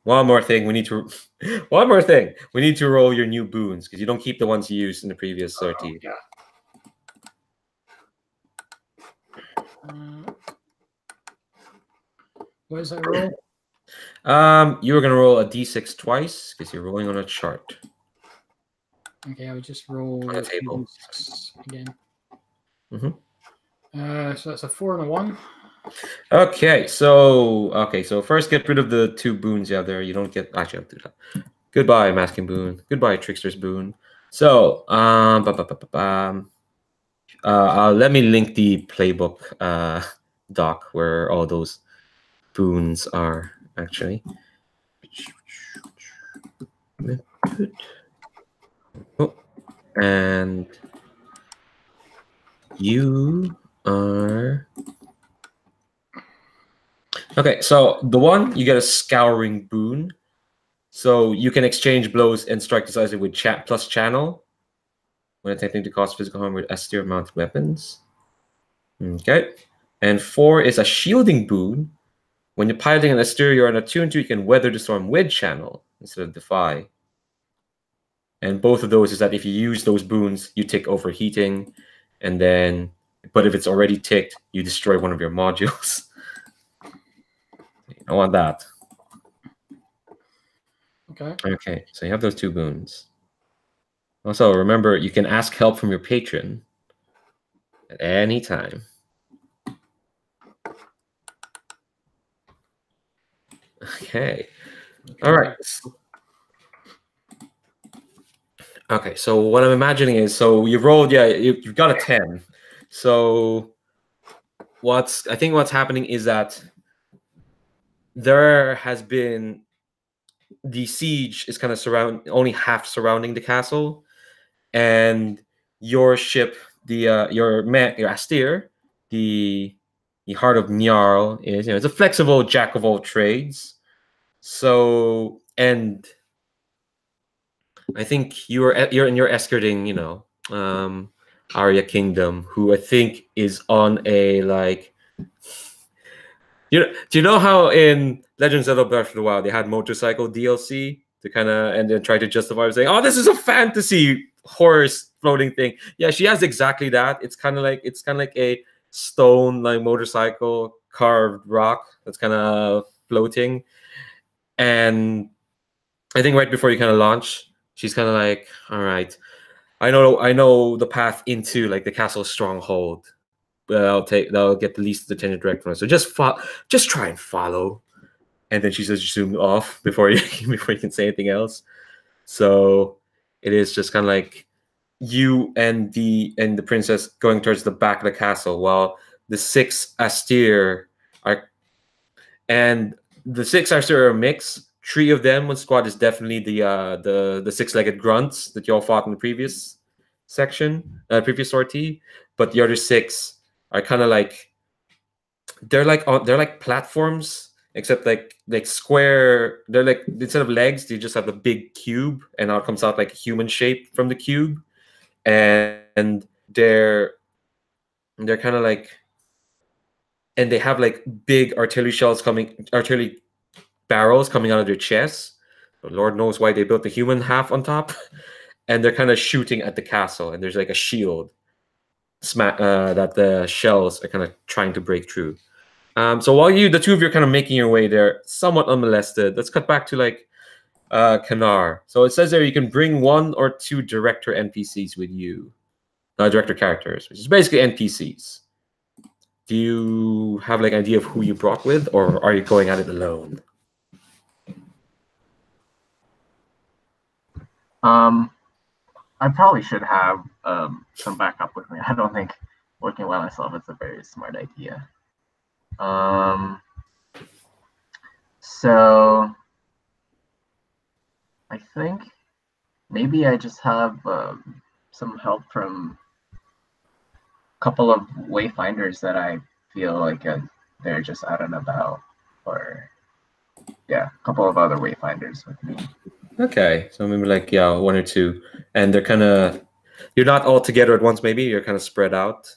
One more thing. We need to roll your new boons because you don't keep the ones you used in the previous 30. Yeah. What is that roll? You were gonna roll a d6 twice because you're rolling on a chart. Okay, I'll just roll On the table. again. Mm-hmm. So that's a 4 and a 1. Okay, so first get rid of the 2 boons you have there. You don't get actually I'll do that. Goodbye, masking boon. Goodbye, trickster's boon. So let me link the playbook doc where all those boons are actually. Oh, and you are okay. So the one you get a scouring boon, so you can exchange blows and strike decisively with plus channel when attempting to cause physical harm with Astir mounted weapons. Okay, and 4 is a shielding boon. When you're piloting an Astir, you're on a 2 and 2. You can weather the storm with channel instead of defy. And both of those is that if you use those boons, you tick overheating, and then, but if it's already ticked, you destroy one of your modules. You don't want that. Okay. Okay, so you have those 2 boons. Also, remember, you can ask help from your patron at any time. Okay. All right. Okay, so what I'm imagining is, so you've rolled, yeah, you've got a 10. So I think what's happening is that there has been the siege is kind of only half surrounding the castle, and your ship, your Astir, the Heart of Njarl is, it's a flexible jack of all trades. So, and I think you're escorting, Arya Kingdom, who I think is on a like. Do you know how in Legends of the Breath of the Wild they had motorcycle DLC to kind of and then try to justify saying, "Oh, this is a fantasy horse floating thing." Yeah, she has exactly that. It's kind of like a stone like motorcycle carved rock that's kind of floating, and I think right before you kind of launch, she's kind of like, "All right, I know the path into like the castle stronghold. That'll get the least attention direct from us. So just try and follow." And then she says zoom off before you can say anything else. So it is just kind of like you and the princess going towards the back of the castle, while the 6 Astir are, and the 6 Astir are a mix. 3 of them, one squad is definitely the 6-legged grunts that y'all fought in the previous section, previous sortie, but the other 6 are kind of like they're like platforms, except like square. They're like, instead of legs, they just have the big cube, and now it comes out like a human shape from the cube, and they're kind of like, and they have like big artillery barrels coming out of their chests. But Lord knows why they built the human half on top, and they're kind of shooting at the castle, and there's like a shield that the shells are kind of trying to break through. So while the two of you are kind of making your way there, somewhat unmolested, let's cut back to like Kanar. So it says there you can bring 1 or 2 director NPCs with you, director characters, which is basically NPCs. Do you have like an idea of who you brought with, or are you going at it alone? I probably should have some backup with me. I don't think working by myself is a very smart idea. So I think maybe I just have some help from a couple of wayfinders that I feel like they're just out and about, or yeah, a couple of other wayfinders with me. Okay, so maybe like 1 or 2, and they're kind of, you're not all together at once. Maybe you're kind of spread out.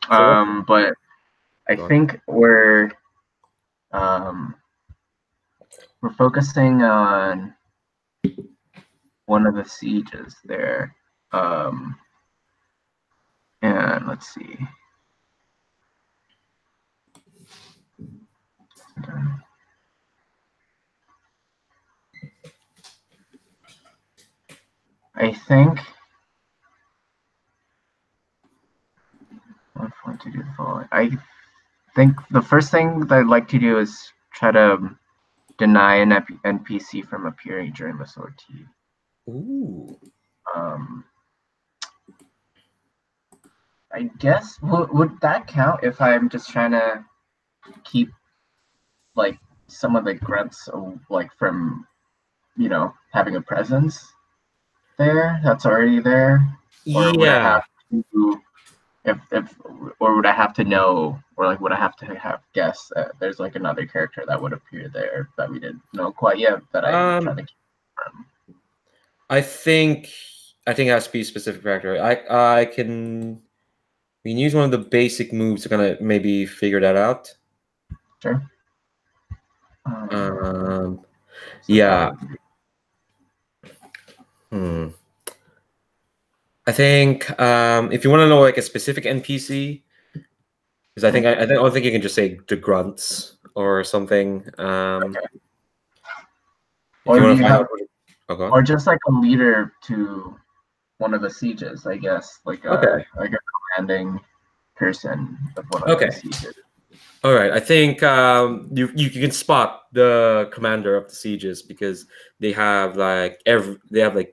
But I think we're focusing on one of the sieges there, and let's see. I think I'm going to do the following. I think the first thing that I'd like to do is try to deny an NPC from appearing during the sortie. Ooh. I guess would that count if I'm just trying to keep like some of the grunts like from having a presence there that's already there, or would I have to or would I have to know, or like would I have to have guessed that there's like another character that would appear there that we didn't know quite yet that I'm trying to keep from? I think it has to be a specific character. We can use one of the basic moves to kind of maybe figure that out. Sure. Yeah. I think if you want to know like a specific NPC, because I don't think you can just say the grunts or something. Okay. Or just like a leader to one of the sieges, I guess, like a commanding person of one of the sieges. All right, I think you can spot the commander of the sieges because they have like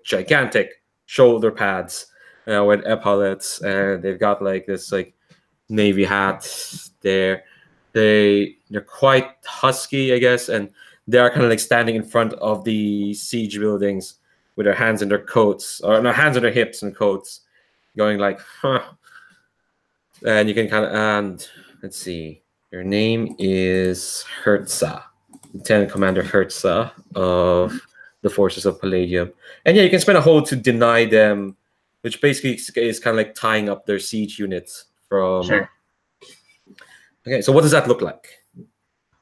gigantic shoulder pads with epaulets, and they've got like this like navy hat. They're quite husky, I guess, and they are kind of like standing in front of the siege buildings with their hands in their coats, or no, hands on their hips and coats, going like, huh. And you can kind of, and let's see. Your name is Hertza, Lieutenant Commander Hertza of the Forces of Palladium. And yeah, you can spend a hold to deny them, which basically is kind of like tying up their siege units from... Sure. Okay, so what does that look like?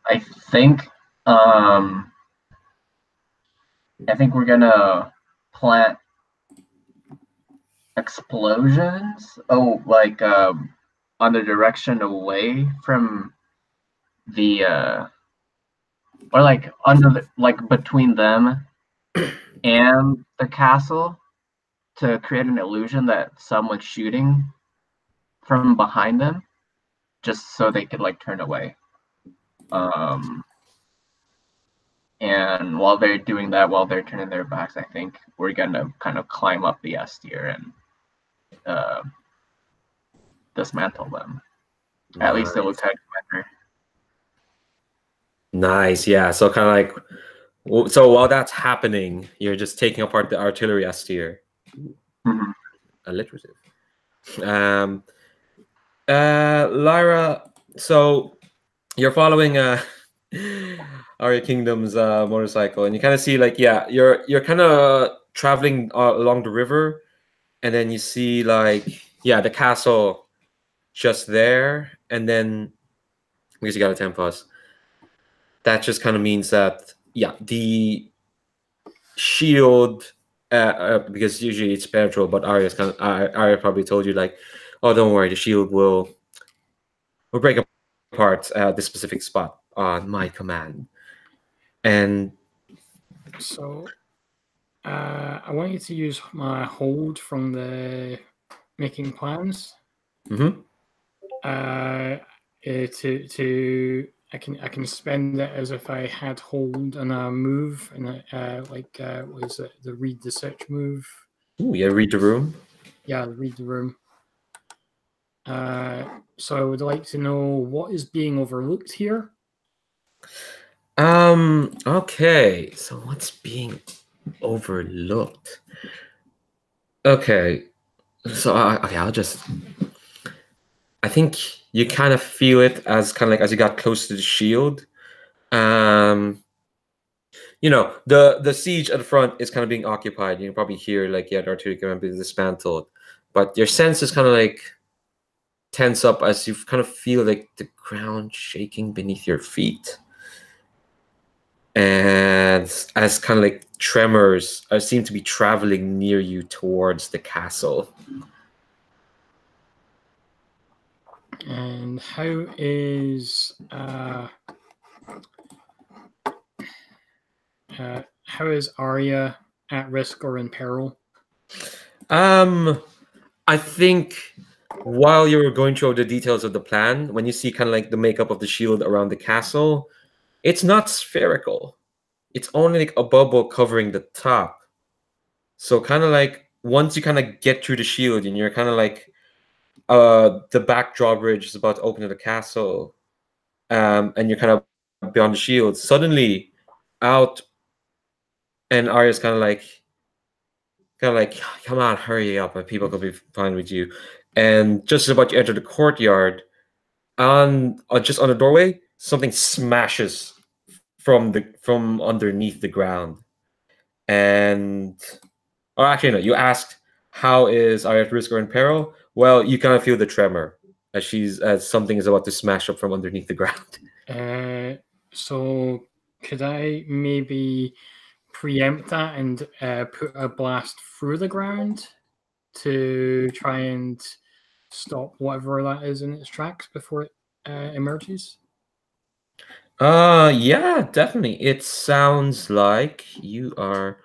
I think we're gonna plant explosions. Like on the direction away from the or like between them and the castle, to create an illusion that someone's shooting from behind them, just so they could like turn away. And while they're doing that, while they're turning their backs, I think we're gonna kind of climb up the Astir and dismantle them. Nice. At least the lieutenant commander. Nice, yeah. So kind of like, so while that's happening, you're just taking apart the artillery Astir. Alliterative. Lyra, so you're following Arya Kingdom's motorcycle, and you kind of see like you're kind of traveling along the river, and then you see like the castle just there, and then because you got a 10 plus, that just kind of means that the shield. Because usually it's penetrable, but Arya probably told you like, oh, don't worry, the shield will break apart this specific spot on my command. And So, I want you to use my hold from the making plans. mm-hmm. I can spend it as if I had hold and a move and what is it? The read the search move. Ooh, yeah, read the room. Yeah, read the room. So I would like to know what is being overlooked here. Okay, so what's being overlooked? Okay, so I'll just. I think you kind of feel it as kind of like as you got close to the shield. The siege at the front is kind of being occupied. You can probably hear like the artillery command being dismantled, but your sense is kind of like tense up as you kind of feel like the ground shaking beneath your feet, and as kind of like tremors seem to be traveling near you towards the castle. And how is Arya at risk or in peril? I think while you were going through the details of the plan, when you see kind of like the makeup of the shield around the castle, it's not spherical. It's only like a bubble covering the top. So kind of like once you kind of get through the shield and you're kind of like the back drawbridge is about to open to the castle, and you're kind of beyond the shield, suddenly out and Arya's kind of like, come on, hurry up, and people could be fine with you. And just as about to enter the courtyard, on just on the doorway, something smashes from underneath the ground. And or actually no, you asked how is Arya at risk or in peril? Well, you kind of feel the tremor as something is about to smash up from underneath the ground. So could I maybe preempt that and put a blast through the ground to try and stop whatever that is in its tracks before it emerges? Yeah, definitely. It sounds like you are.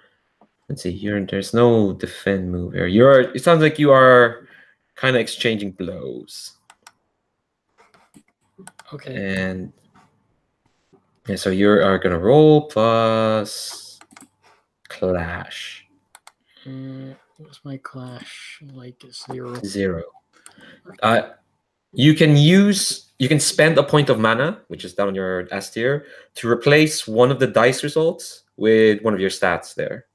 Let's see. There's no defend move here. It sounds like you are kind of exchanging blows. Okay. And yeah, so you are gonna roll plus clash. What's my clash? Like it's 0. 0. You can spend a point of mana, which is down on your Astir, to replace one of the dice results with one of your stats there.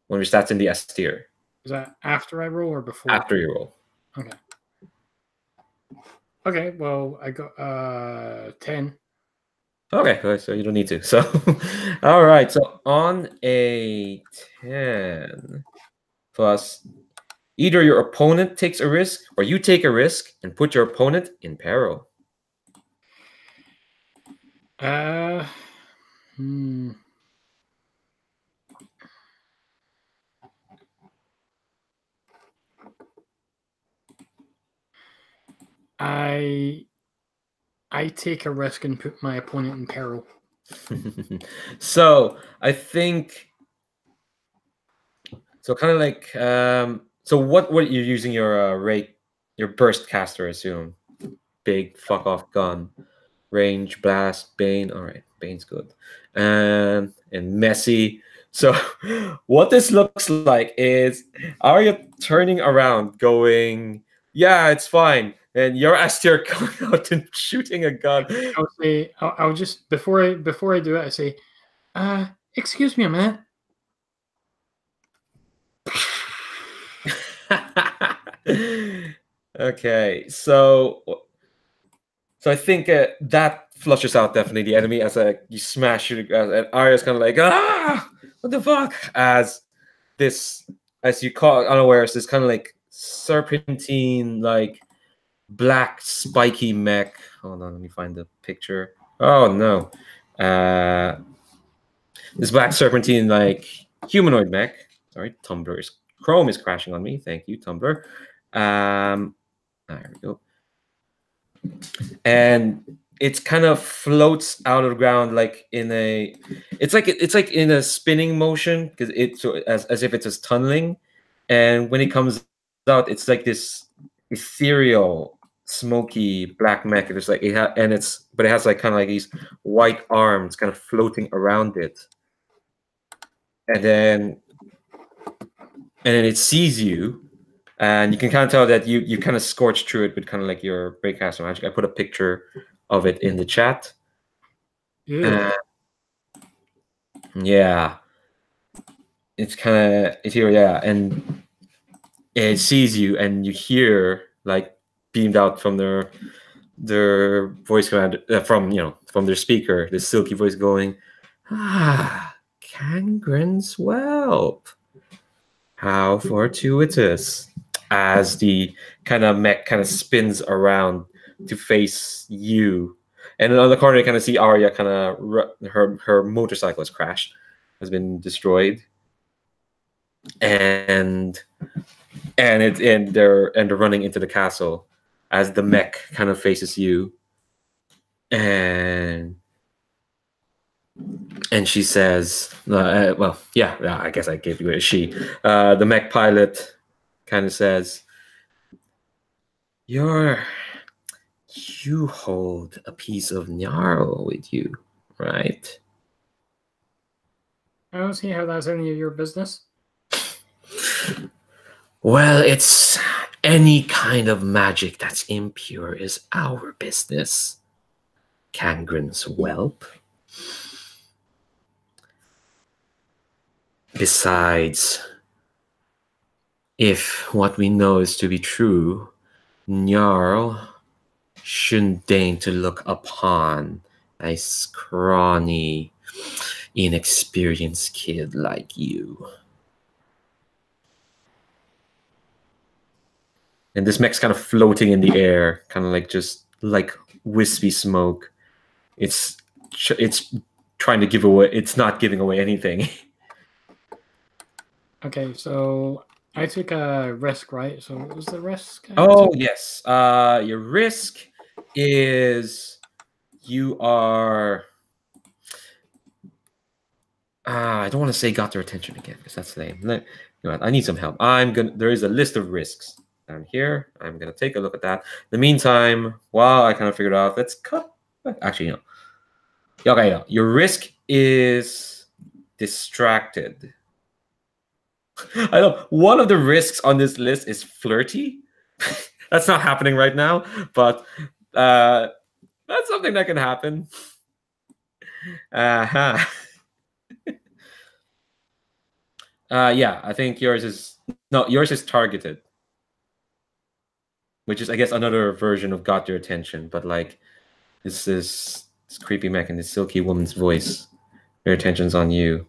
One of your stats in the Astir. Is that after I roll or before? After you roll. Okay. Okay, well, I got 10. Okay, so you don't need to. So, all right. So on a 10 plus, either your opponent takes a risk or you take a risk and put your opponent in peril. I take a risk and put my opponent in peril. So I think so. Kind of like so. What you're using your burst caster? Assume big fuck off gun, range blast, bane. All right, bane's good, and messy. So what this looks like is Arya turning around, going, "Yeah, it's fine." And your Astir coming out and shooting a gun. I'll say, I'll just before I do it, I say, excuse me a minute. Okay, so I think that flushes out definitely the enemy as you smash it, and Arya's kind of like, ah, what the fuck? As you caught unawares, this kind of like serpentine, like black spiky mech. Hold on, let me find the picture. Oh no, this black serpentine like humanoid mech. Sorry, Chrome is crashing on me. Thank you, Tumblr. There we go. And it kind of floats out of the ground like in a. It's like in a spinning motion because it's as if it's just tunneling, and when it comes out, it's like this ethereal, smoky black mech. It's like it has like kind of like these white arms kind of floating around it, and then it sees you, and you can kind of tell that you kind of scorched through it with kind of like your breakcaster magic. I put a picture of it in the chat. Yeah. Yeah, it's kind of here, yeah, and it sees you, and you hear like beamed out from their voice command from their speaker, this silky voice going, "Ah, Cangren's whelp. How fortuitous." As the kind of mech kind of spins around to face you. And on the corner, you kind of see Arya kind of, her motorcycle has crashed, has been destroyed. And they're running into the castle as the mech kind of faces you. And she says, I guess I gave you a she. The mech pilot kind of says, you hold a piece of Nyarl with you, right? I don't see how that's any of your business. Well, it's any kind of magic that's impure is our business, Cangren's whelp. Besides, if what we know is to be true, Nyarl shouldn't deign to look upon a scrawny, inexperienced kid like you. And this mech's kind of floating in the air, kind of like just like wispy smoke. It's trying to give away. It's not giving away anything. Okay, so I took a risk, right? So what was the risk? Oh yes. Your risk is you are. I don't want to say got their attention again because that's lame. You know what, I need some help. There is a list of risks down here. I'm gonna take a look at that. In the meantime, while I kind of figured out, let's cut. Actually, no. Okay, no. Your risk is distracted. I know one of the risks on this list is flirty. That's not happening right now, but that's something that can happen. Yeah, I think yours is targeted, which is, I guess, another version of got your attention. But like, this creepy mech and this silky woman's voice, their attention's on you.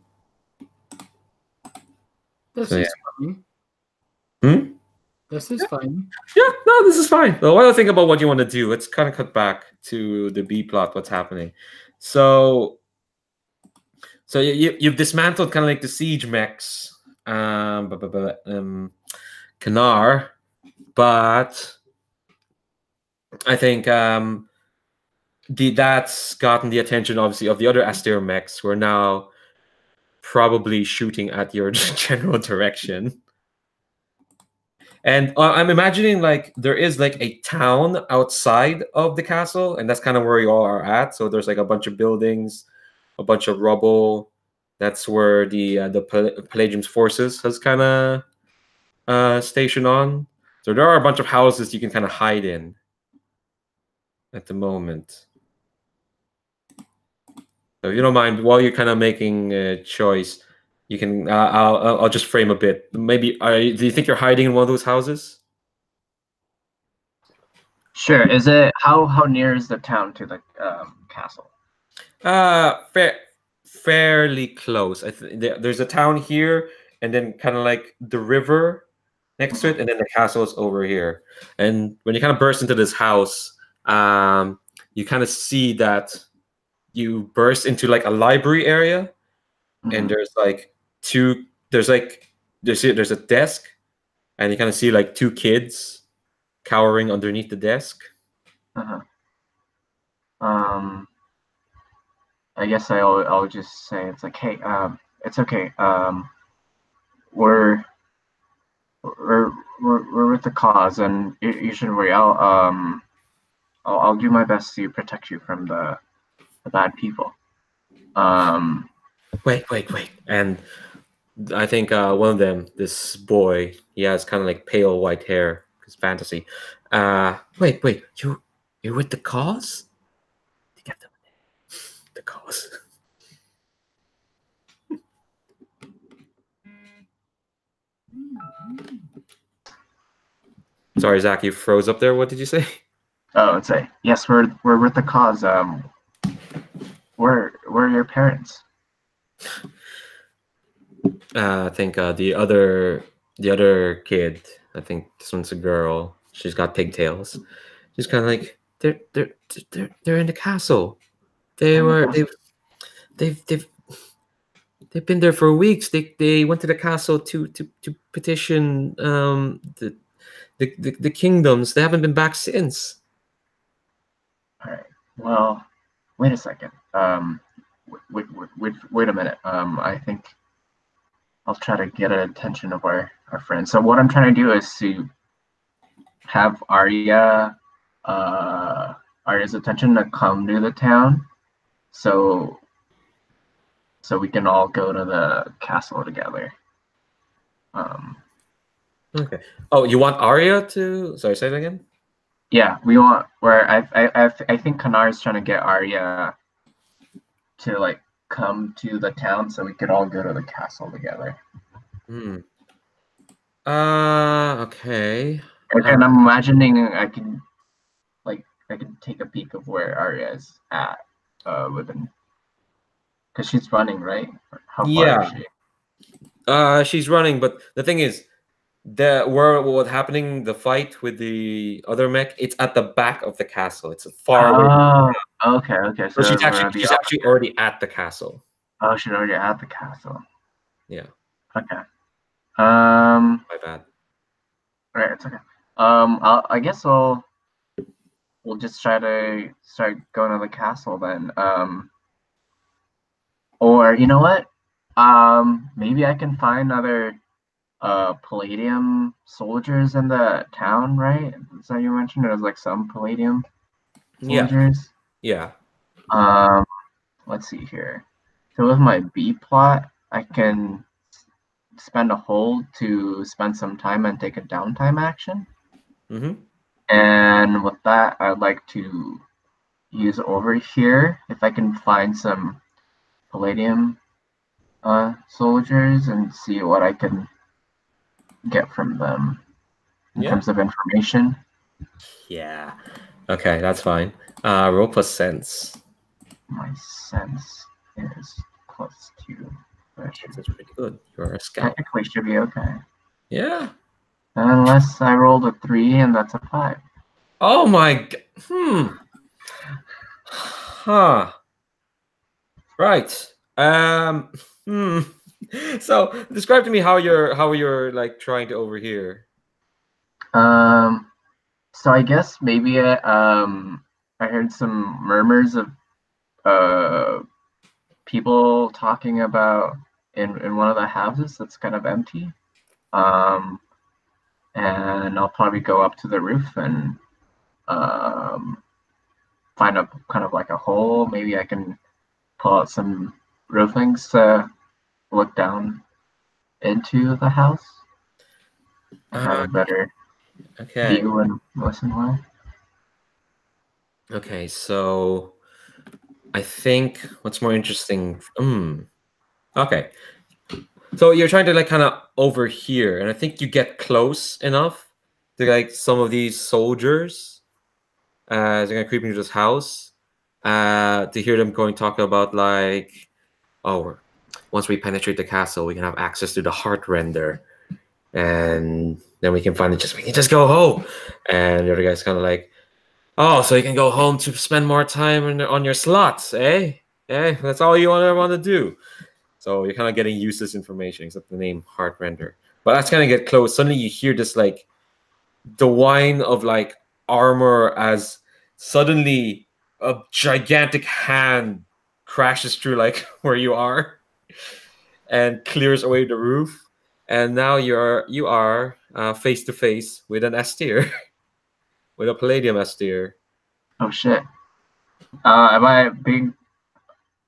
This is fine. This is fine. Yeah, no, this is fine. Well, while I think about what you want to do, let's kind of cut back to the B plot. What's happening? So you've dismantled kind of like the siege mechs, Kanar, but I think that's gotten the attention, obviously, of the other Astir mechs, who are now probably shooting at your general direction. And I'm imagining like there is like a town outside of the castle, and that's kind of where you all are at. So there's like a bunch of buildings, a bunch of rubble. That's where the Pelagium's forces has kind of stationed on. So there are a bunch of houses you can kind of hide in at the moment. So if you don't mind, while you're kind of making a choice, you can. I'll just frame a bit. Maybe do you think you're hiding in one of those houses? Sure. Is it how near is the town to the castle? Fairly close. There's a town here, and then kind of like the river next to it, and then the castle is over here. And when you kind of burst into this house, you kind of see that you burst into like a library area, and Mhm. there's like two. There's a desk, and you kind of see like two kids cowering underneath the desk. Uh-huh. I guess I'll just say it's like, hey, it's okay. We're we're with the cause, and you shouldn't worry. I'll do my best to protect you from the bad people. Wait. And I think one of them, this boy, he has kind of like pale white hair. His fantasy. Wait. You're with the cause? To get them the cause. Sorry, Zach, you froze up there. What did you say? Oh, and say yes, we're with the cause. We're your parents. I think the other kid. I think this one's a girl. She's got pigtails. She's kind of like they're in the castle. They were they've they've been there for weeks. They went to the castle to petition the kingdoms. They haven't been back since. All right. Well, wait a second. Wait a minute. I think I'll try to get attention of our friends. So what I'm trying to do is to have Arya's attention to come to the town, so we can all go to the castle together. Okay. Oh, you want Arya to? Sorry, say that again. Yeah, we want. Where I think Kanar is trying to get Arya to like come to the town so we could all go to the castle together. Okay. And I'm imagining I can take a peek of where Arya is at within, because she's running, right? How far is she? She's running, but the thing is, what happening? The fight with the other mech. It's at the back of the castle. It's far away. Oh, okay. So So she's we're actually at the she's actually already at the castle. Oh, she's already at the castle. Yeah. Okay. My bad. Right, it's okay. I guess we'll just try to start going to the castle then. Or you know what? Maybe I can find other Palladium soldiers in the town, right? Is that you mentioned? There's like some Palladium soldiers. Yeah. Let's see here. So with my B plot, I can spend a hold to spend some time and take a downtime action. Mm-hmm. And with that, I'd like to use over here if I can find some Palladium soldiers and see what I can get from them in terms of information. Yeah. Okay, that's fine. Roll plus sense. My sense is +2. That's pretty good. You're a scout. Technically should be okay. Yeah. Unless I rolled a 3 and that's a 5. Oh my. Huh. Right. So describe to me how you're like trying to overhear. So I guess maybe I heard some murmurs of people talking about in one of the houses that's kind of empty. And I'll probably go up to the roof and find a kind of like a hole. Maybe I can pull out some roofings to look down into the house and have a better view and listen well. Okay, so I think what's more interesting. Okay, so you're trying to like kind of overhear, and I think you get close enough to like some of these soldiers as they're gonna creep into this house, to hear them going talk about like, oh, once we penetrate the castle, we can have access to the heart render, and then we can just go home. And the other guy's kind of like, oh, so you can go home to spend more time on your slots, eh? Eh, that's all you want to do. So you're kind of getting useless information, except the name heart render. But that's kind of get close. Suddenly you hear this like the whine of like armor as suddenly a gigantic hand crashes through like where you are and clears away the roof, and now you are face to face with an Astir, with a Palladium Astir. Oh shit. Am I being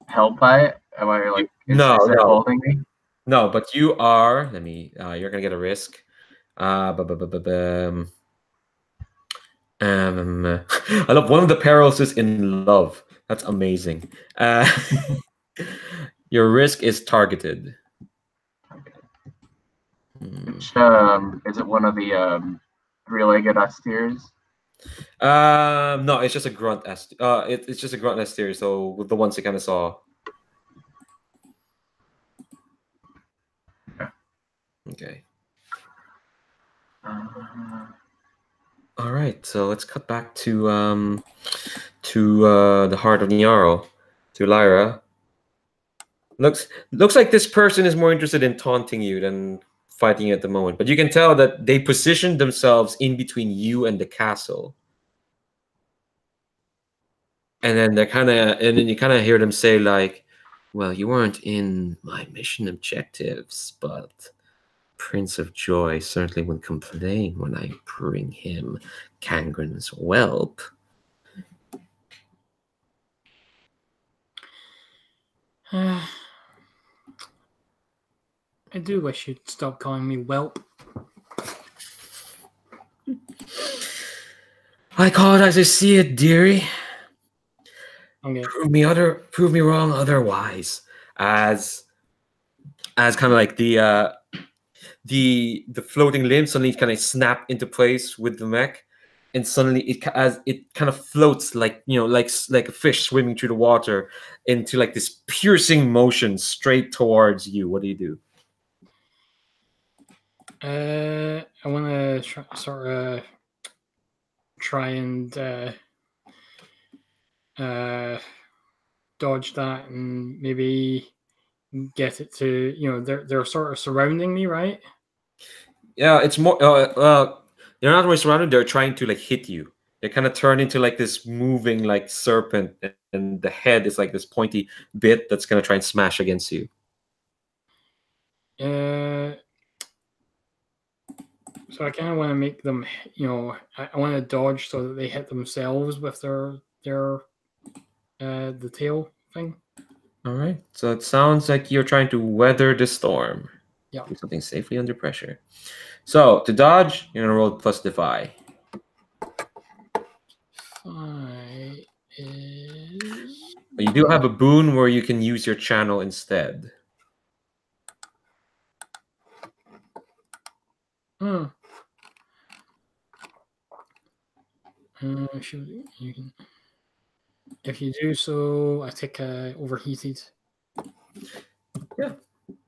held by it? Am I like is No, it no, holding me? no. But you are. Let me. You're gonna get a risk. I love one of the perils is in love. That's amazing. Your risk is targeted. Which is it one of the three-legged Astirs? No, it's just a grunt it's just a grunt Astir, so with the ones you kind of saw. Okay. All right, so let's cut back to the heart of Nyarl, to Lyra. Looks like this person is more interested in taunting you than fighting you at the moment, but you can tell that they positioned themselves in between you and the castle. And then you kind of hear them say like, well, you weren't in my mission objectives, but Prince of Joy certainly wouldn't complain when I bring him Kangren's whelp. I do wish you'd stop calling me whelp. I call it as I see it, dearie. Okay. Prove me wrong otherwise. As kind of like the floating limbs suddenly kind of snap into place with the mech, and suddenly it kind of floats like like a fish swimming through the water into like this piercing motion straight towards you. What do you do? I want to try and dodge that and maybe get it to they're sort of surrounding me, right? Yeah, it's more. They're not really surrounded. They're trying to like hit you. They kind of turn into like this moving like serpent, and the head is like this pointy bit that's gonna try and smash against you. So I kind of want to make them, I want to dodge so that they hit themselves with their the tail thing. All right. So it sounds like you're trying to weather the storm. Yeah. Do something safely under pressure. So to dodge, you're gonna roll plus defy. 5 is. But you do have a boon where you can use your channel instead. If you do so, I take overheated. Yeah.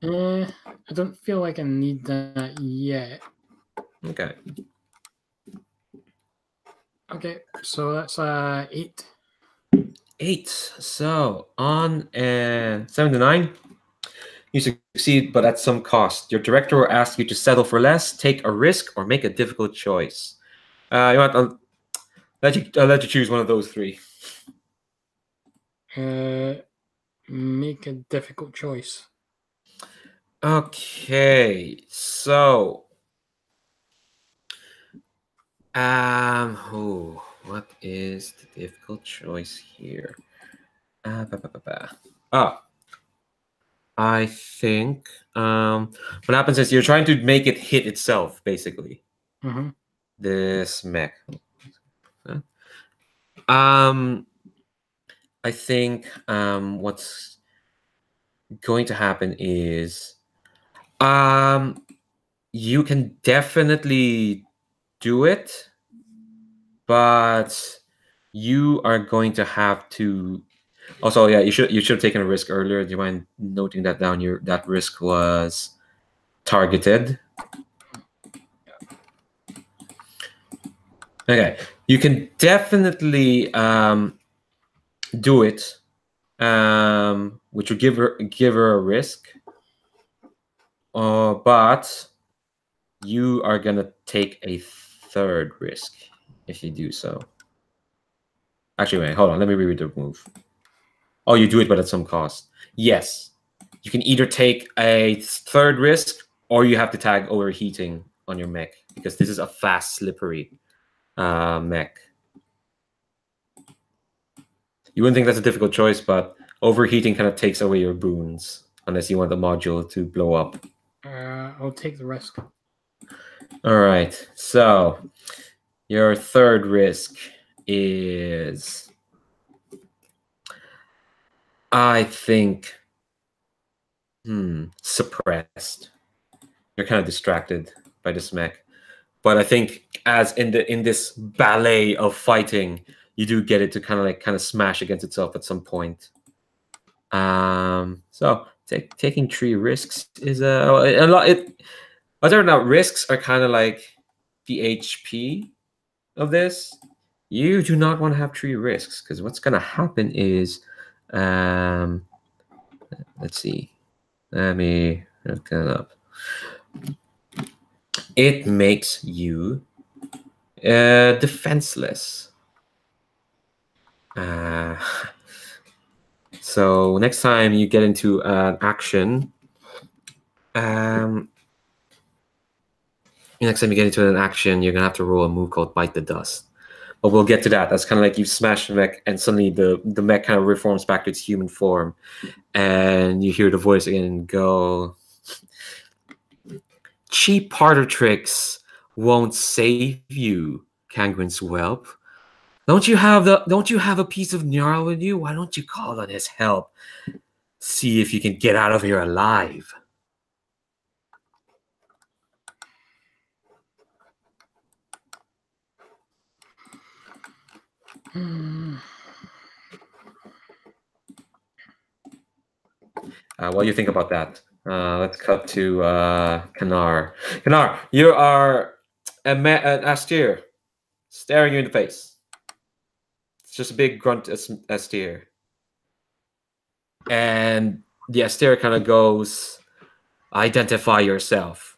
I don't feel like I need that yet. Okay. Okay, so that's 8. 8. So on 7 to 9, you succeed, but at some cost. Your director will ask you to settle for less, take a risk, or make a difficult choice. I'll let you choose one of those 3. Make a difficult choice. Okay, so what is the difficult choice here? I think what happens is you're trying to make it hit itself, basically. Mm-hmm. This mech. I think what's going to happen is you can definitely do it, but you are going to have to. Also, yeah, you should have taken a risk earlier. Do you mind noting that down? That risk was targeted. Okay, you can definitely do it, which would give her a risk. But you are gonna take a third risk if you do so. Actually, wait, hold on. Let me reread the move. Oh, you do it, but at some cost. Yes, you can either take a third risk, or you have to tag overheating on your mech, because this is a fast, slippery mech. You wouldn't think that's a difficult choice, but overheating kind of takes away your boons, unless you want the module to blow up. I'll take the risk. All right, so your third risk is, I think, suppressed. You're kind of distracted by this mech, but I think as in this ballet of fighting, you do get it to kind of smash against itself at some point. So taking 3 risks is a lot. Whether or not risks are kind of like the HP of this, you do not want to have 3 risks, because what's going to happen is, let's see. Let me look that up. It makes you defenseless. So next time you get into an action, you're gonna have to roll a move called Bite the Dust. But we'll get to that. That's kind of like you smash the mech, and suddenly the mech kind of reforms back to its human form, and you hear the voice again go, "Cheap parter tricks won't save you, Kangren's whelp. Don't you have a piece of Gnarl with you? Why don't you call on his help? See if you can get out of here alive." What do you think about that? Let's cut to Kanar. Kanar, you are an Astir staring you in the face. It's just a big grunt Astir. And the Astir kind of goes, "Identify yourself."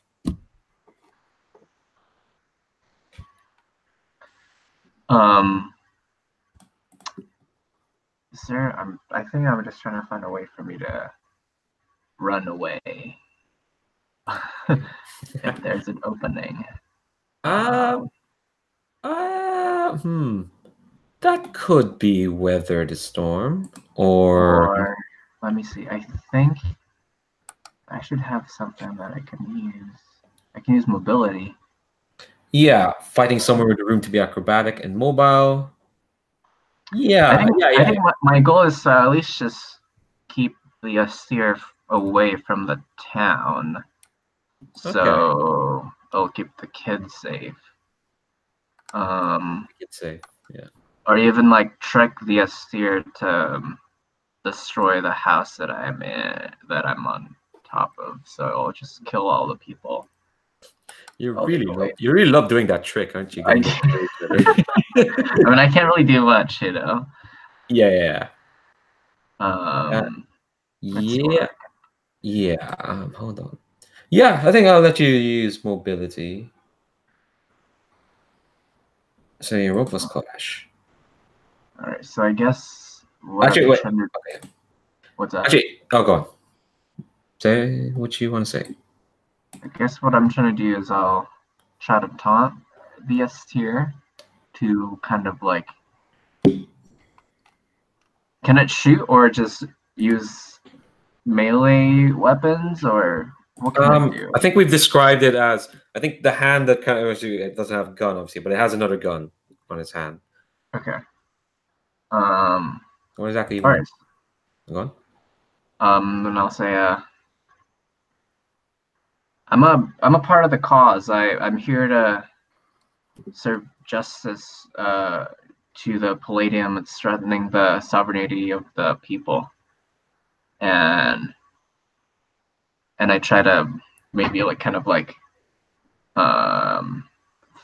Sir, I think I'm just trying to find a way for me to run away. If there's an opening. That could be Weather the Storm, or let me see. I think I should have something that I can use. I can use mobility. Yeah, fighting somewhere with the room to be acrobatic and mobile. Yeah, I think my goal is to at least just keep the Astir away from the town. So I'll keep the kids safe. Kids safe, yeah. Or even like trick the Astir to destroy the house that I'm on top of. So I'll just kill all the people. You really love doing that trick, aren't you? I mean, I can't really do much, you know. Yeah. Hold on. Yeah, I think I'll let you use mobility. So your roll plus clash. All right. So I guess. Okay. What's that? Actually, go on. Say what you want to say. I guess what I'm trying to do is I'll try to taunt the Astir to kind of like. Can it shoot or just use melee weapons, or what can it do? I think we've described it as, I think the hand that kind of, it doesn't have a gun obviously, but it has another gun on its hand. Okay. What exactly? All right. Go on. Then I'll say, I'm a part of the cause. I'm here to serve justice to the Palladium. It's threatening the sovereignty of the people, and I try to maybe like kind of like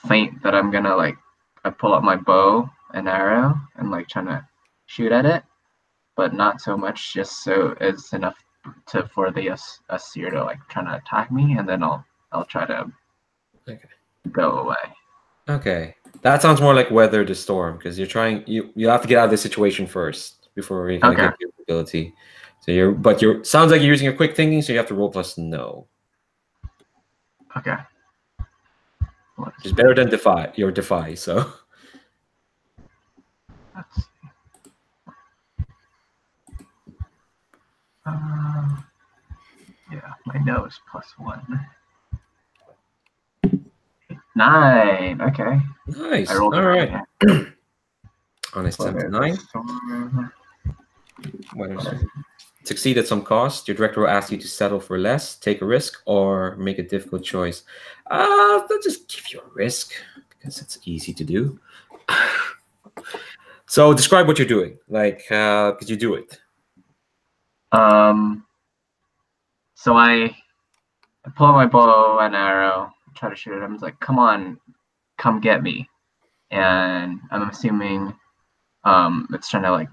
feint that I'm gonna like I pull out my bow and arrow and like trying to shoot at it, but not so much, just so it's enough for the Astir to like trying to attack me, and then I'll try to go away. Okay, that sounds more like weather the storm, because you're trying you have to get out of this situation first before you can get your ability. So sounds like you're using your quick thinking, so you have to roll plus no. Okay. It's better than defy. So. Let's see. Yeah, my no is +1. 9. Okay. Nice. I rolled all right. On a 79. Succeed at some cost. Your director will ask you to settle for less, take a risk, or make a difficult choice. They'll just give you a risk because it's easy to do. So describe what you're doing. Like, could you do it? So I pull out my bow and arrow, try to shoot it. I'm just like, come on, come get me. And I'm assuming it's trying to like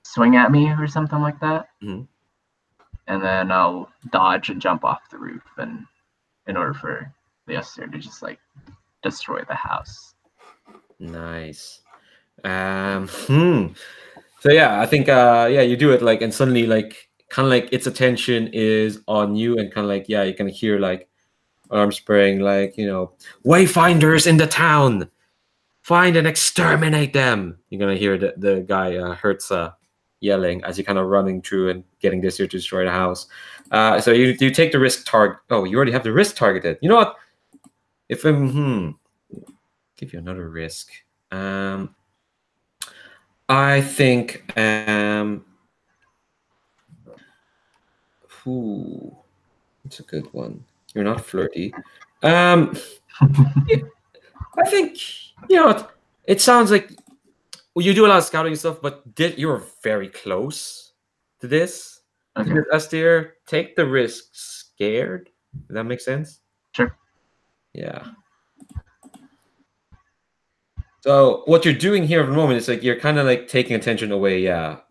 swing at me or something like that. Mm-hmm. And then I'll dodge and jump off the roof, and in order for the Astir to just like destroy the house. Nice. So yeah, I think you do it like, and suddenly like kind of like its attention is on you, and kind of like you can hear like arm spraying, like, wayfinders in the town, find and exterminate them. You're gonna hear the guy Hertz yelling as you're kind of running through and getting this here to destroy the house. So you take the risk target. Oh, you already have the risk targeted. You know what? If I'm give you another risk. I think it's a good one. You're not flirty. I think it sounds like you do a lot of scouting stuff, but you're very close to this. Okay. Astir, take the risk scared. Does that make sense? Sure. Yeah. So what you're doing here at the moment is like you're kind of like taking attention away,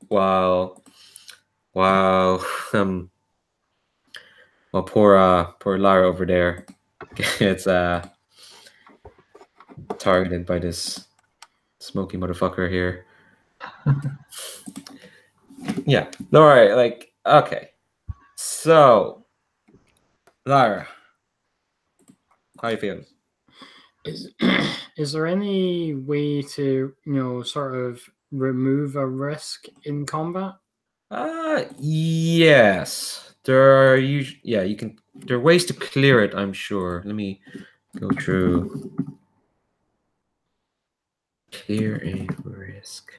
while poor Lara over there gets targeted by this smoky motherfucker here. Yeah. All right. Like, okay. So, Lara, how you feeling? Is there any way to sort of remove a risk in combat? Yes. There are there are ways to clear it, I'm sure. Let me go through. Clear a risk.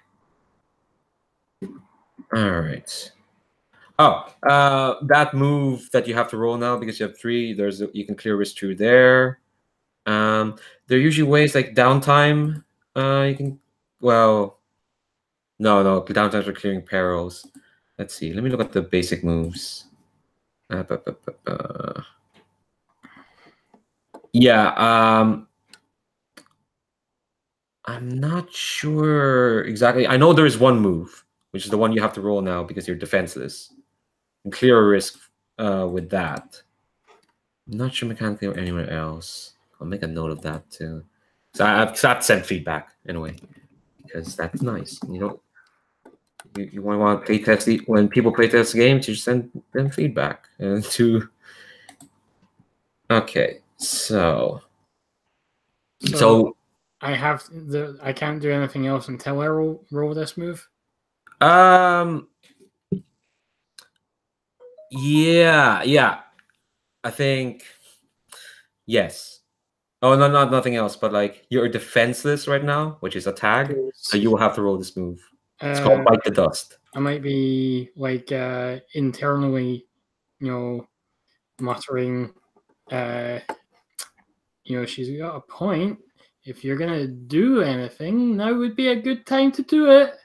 All right. Oh, that move that you have to roll now because you have 3. You can clear risk through there. There are usually ways like downtime. You can no, downtime for clearing perils. Let's see. Let me look at the basic moves. Yeah. I'm not sure exactly. I know there is one move, which is the one you have to roll now because you're defenseless. And clear a risk with that. I'm not sure mechanically or anywhere else. I'll make a note of that too. So I've sent feedback anyway, because that's nice. You want to play test when people play test games, you send them feedback Okay, so I can't do anything else until I roll this move. Yeah. I think yes. Oh no, nothing else. But like you're defenseless right now, which is a tag, so you will have to roll this move. It's called Bite the Dust. I might be like internally, muttering. She's got a point. if you're gonna do anything, now would be a good time to do it.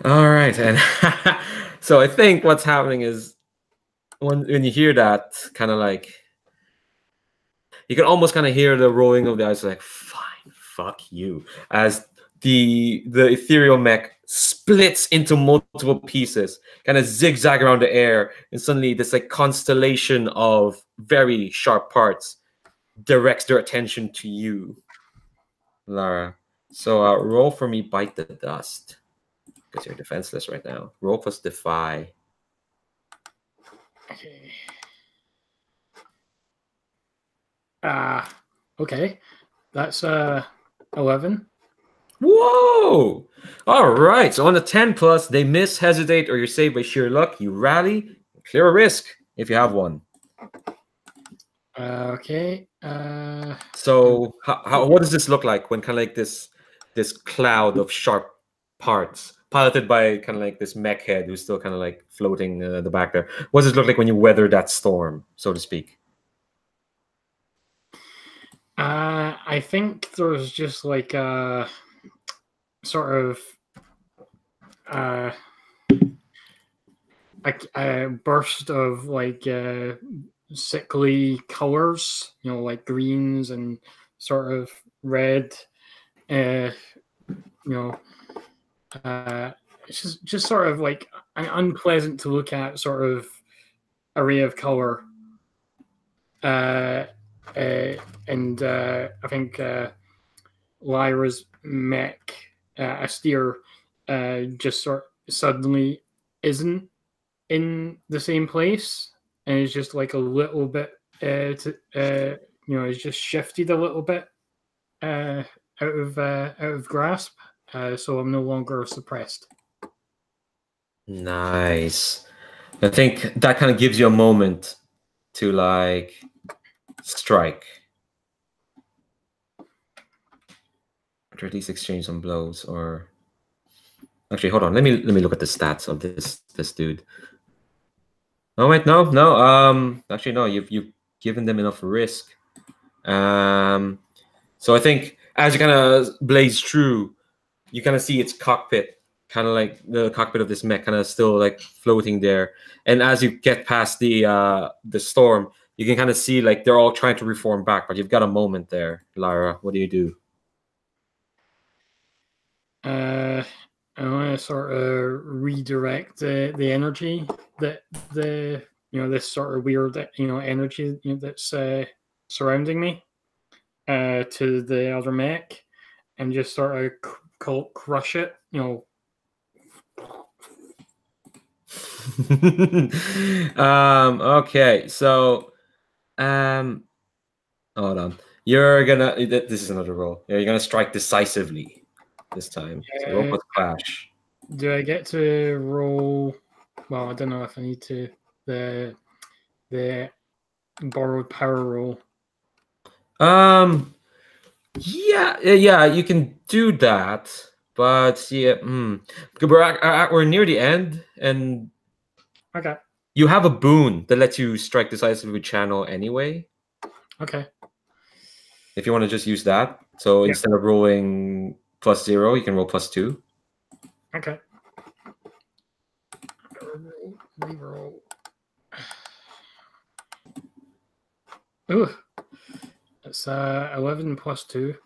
All right, and so I think what's happening is when you hear that, kind of like you can almost kind of hear the rolling of the eyes, like fine, fuck you, as the ethereal mech splits into multiple pieces, kind of zigzag around the air, and suddenly this like constellation of very sharp parts directs their attention to you, Lara. So roll for me, bite the dust, because you're defenseless right now. Roll plus defy. Okay. Okay. That's 11. Whoa! All right. So on the 10 plus, they miss, hesitate, or you're saved by sheer luck. You rally, clear a risk if you have one. Okay. So what does this look like when kind of like this cloud of sharp parts piloted by kind of like this mech head who's still kind of like floating the back there? What does it look like when you weather that storm, so to speak? I think there's just like a sort of a burst of like sickly colors, like greens and sort of red. It's just sort of like an unpleasant to look at sort of array of color. And I think Lyra's mech, Astir, just sort of suddenly isn't in the same place, and it's just like a little bit, it's just shifted a little bit out of grasp. So I'm no longer suppressed. Nice. I think that kind of gives you a moment to like strike, or at least exchange some blows. Or actually, hold on. Let me look at the stats of this dude. Oh wait, no. Actually, no. You've given them enough risk. So I think as you kind of blaze through, you kind of see its cockpit, kind of like the cockpit of this mech, kind of still like floating there. And as you get past the storm, you can kind of see like they're all trying to reform back, but you've got a moment there, Lara. What do you do? I want to sort of redirect the energy that this sort of weird energy that's surrounding me to the other mech, and just sort of crush it. Okay, so hold on. You're gonna. This is another roll. You're gonna strike decisively this time. So roll plus clash. Do I get to roll? Well, I don't know if I need to. The borrowed power roll. Yeah, you can do that, but yeah, we're near the end, and Okay. you have a boon that lets you strike decisively with channel anyway. Okay. If you want to just use that, so Yeah. instead of rolling +0, you can roll +2. Okay. Reroll. Ooh, it's 11 plus 2.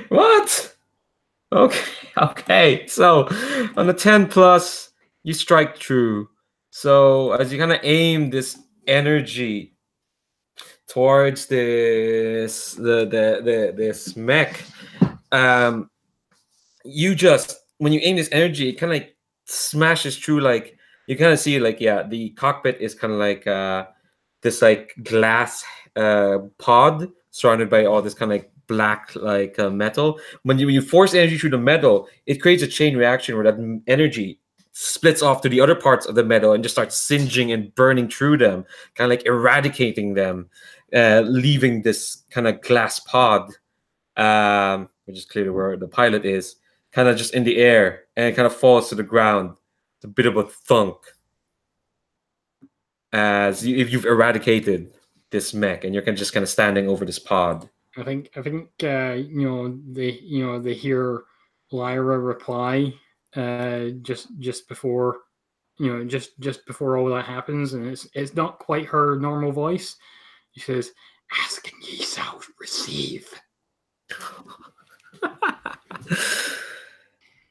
What? Okay. So on the 10 plus, you strike true. So as you kind of aim this energy towards this this mech, you just when you aim this energy, it kind of like smashes through. Like you kind of see like the cockpit is kind of like this like glass pod surrounded by all this kind of like black like metal. When you force energy through the metal, it creates a chain reaction where that energy splits off to the other parts of the metal and just starts singeing and burning through them, kind of like eradicating them, leaving this kind of glass pod, which is clearly where the pilot is, kind of just in the air, and it kind of falls to the ground. It's a bit of a thunk. as if you've eradicated this mech and you're just kind of standing over this pod. I think they hear Lyra reply just before just before all that happens, and it's not quite her normal voice. She says, "Asking ye shall receive."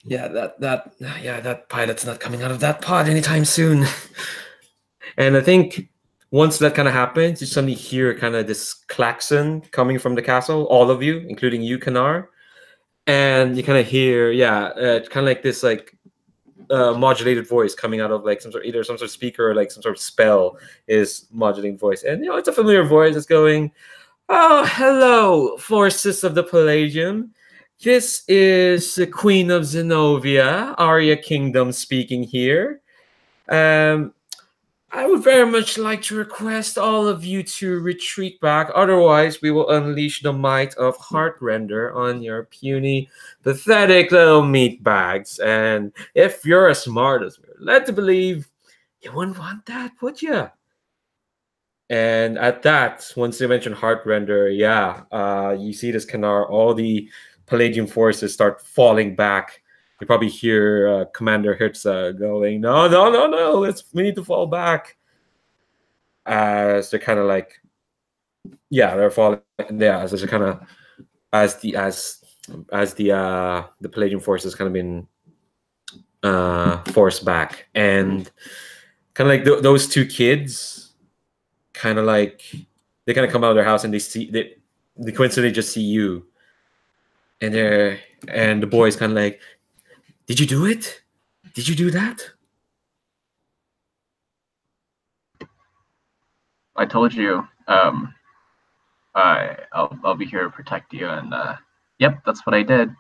Yeah, that pilot's not coming out of that pod anytime soon. And I think once that kind of happens, you suddenly hear kind of this klaxon coming from the castle, all of you, including you, Kanar. And you kind of hear, kind of like this like modulated voice coming out of like either some sort of speaker or like some sort of spell is modulating voice. And it's a familiar voice. It's going, "Oh, hello, forces of the Palladium. This is the Queen of Zenobia, Arya Kingdom speaking here. I would very much like to request all of you to retreat back. Otherwise, we will unleash the might of Heartrender on your puny, pathetic little meat bags. And if you're as smart as we're led to believe, you wouldn't want that, would you?" And at that, once they mention Heartrender, you see this Kanar, all the Palladium forces start falling back. You probably hear Commander Hirtza going, "No, no, no, no, we need to fall back." As they're kind of like, they're falling. Yeah, as they're kind of as the Palladium forces kind of been forced back, and kind of like those two kids, kind of like they kind of come out of their house and they coincidentally just see you, and the boy's kind of like, "Did you do it? Did you do that?" I told you. I'll be here to protect you, and yep, that's what I did.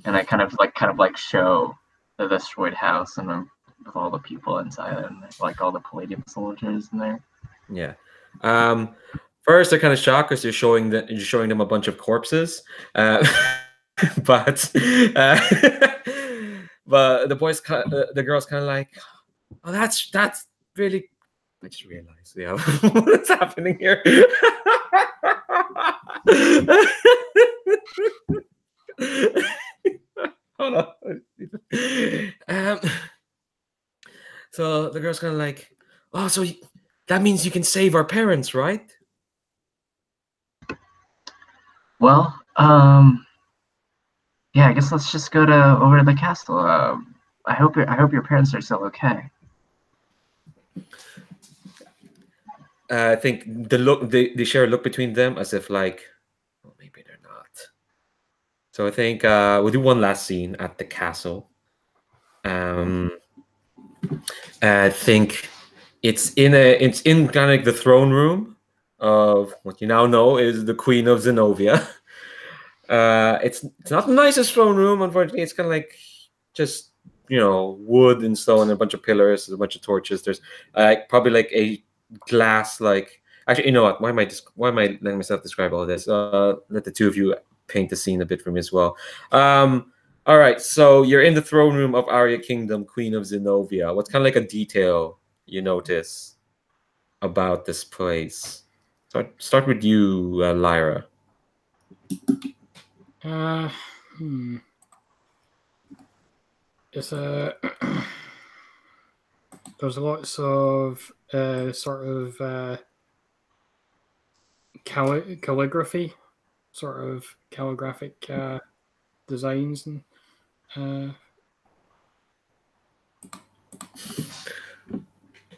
And I kind of like show the destroyed house and with all the people inside and like all the Palladium soldiers in there. Yeah. First, they're kind of shocked because you're showing them a bunch of corpses, but but the girls kind of like, "Oh, that's really." I just realized, what's happening here. Hold on. So the girl's kind of like, "Oh, so that means you can save our parents, right?" Well, yeah, I guess let's just go over to the castle. I hope your parents are still okay. I think they share a look between them as if like, well, maybe they're not. So I think we'll do one last scene at the castle. I think it's in kind of like the throne room of what you now know is the Queen of Zenobia. It's not the nicest throne room, unfortunately. It's kind of like just wood and stone and a bunch of pillars, a bunch of torches. There's probably like a glass, like, actually, you know what? Why am I letting myself describe all this? Let the two of you paint the scene a bit for me as well. All right, so you're in the throne room of Arya Kingdom, Queen of Zenobia. What's kind of like a detail you notice about this place? Start with you, Lyra. It's there's lots of sort of calligraphy, sort of calligraphic designs, and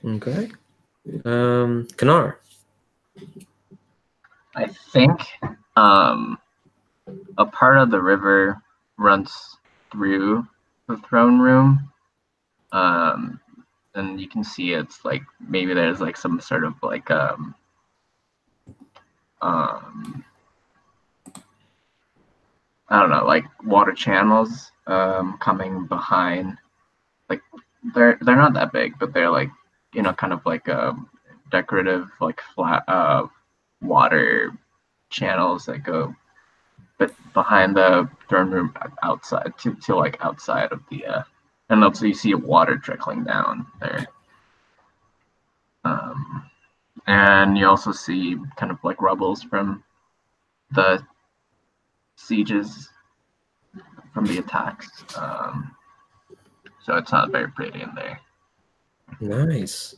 okay. Kanar. I think a part of the river runs through the throne room, and you can see it's like maybe there's like some sort of like I don't know, like water channels coming behind. Like they're not that big, but they're like kind of like decorative like flat water channels that go but behind the throne room outside to like outside of the and also you see water trickling down there. And you also see kind of like rubbles from the sieges, from the attacks. So it's not very pretty in there. Nice.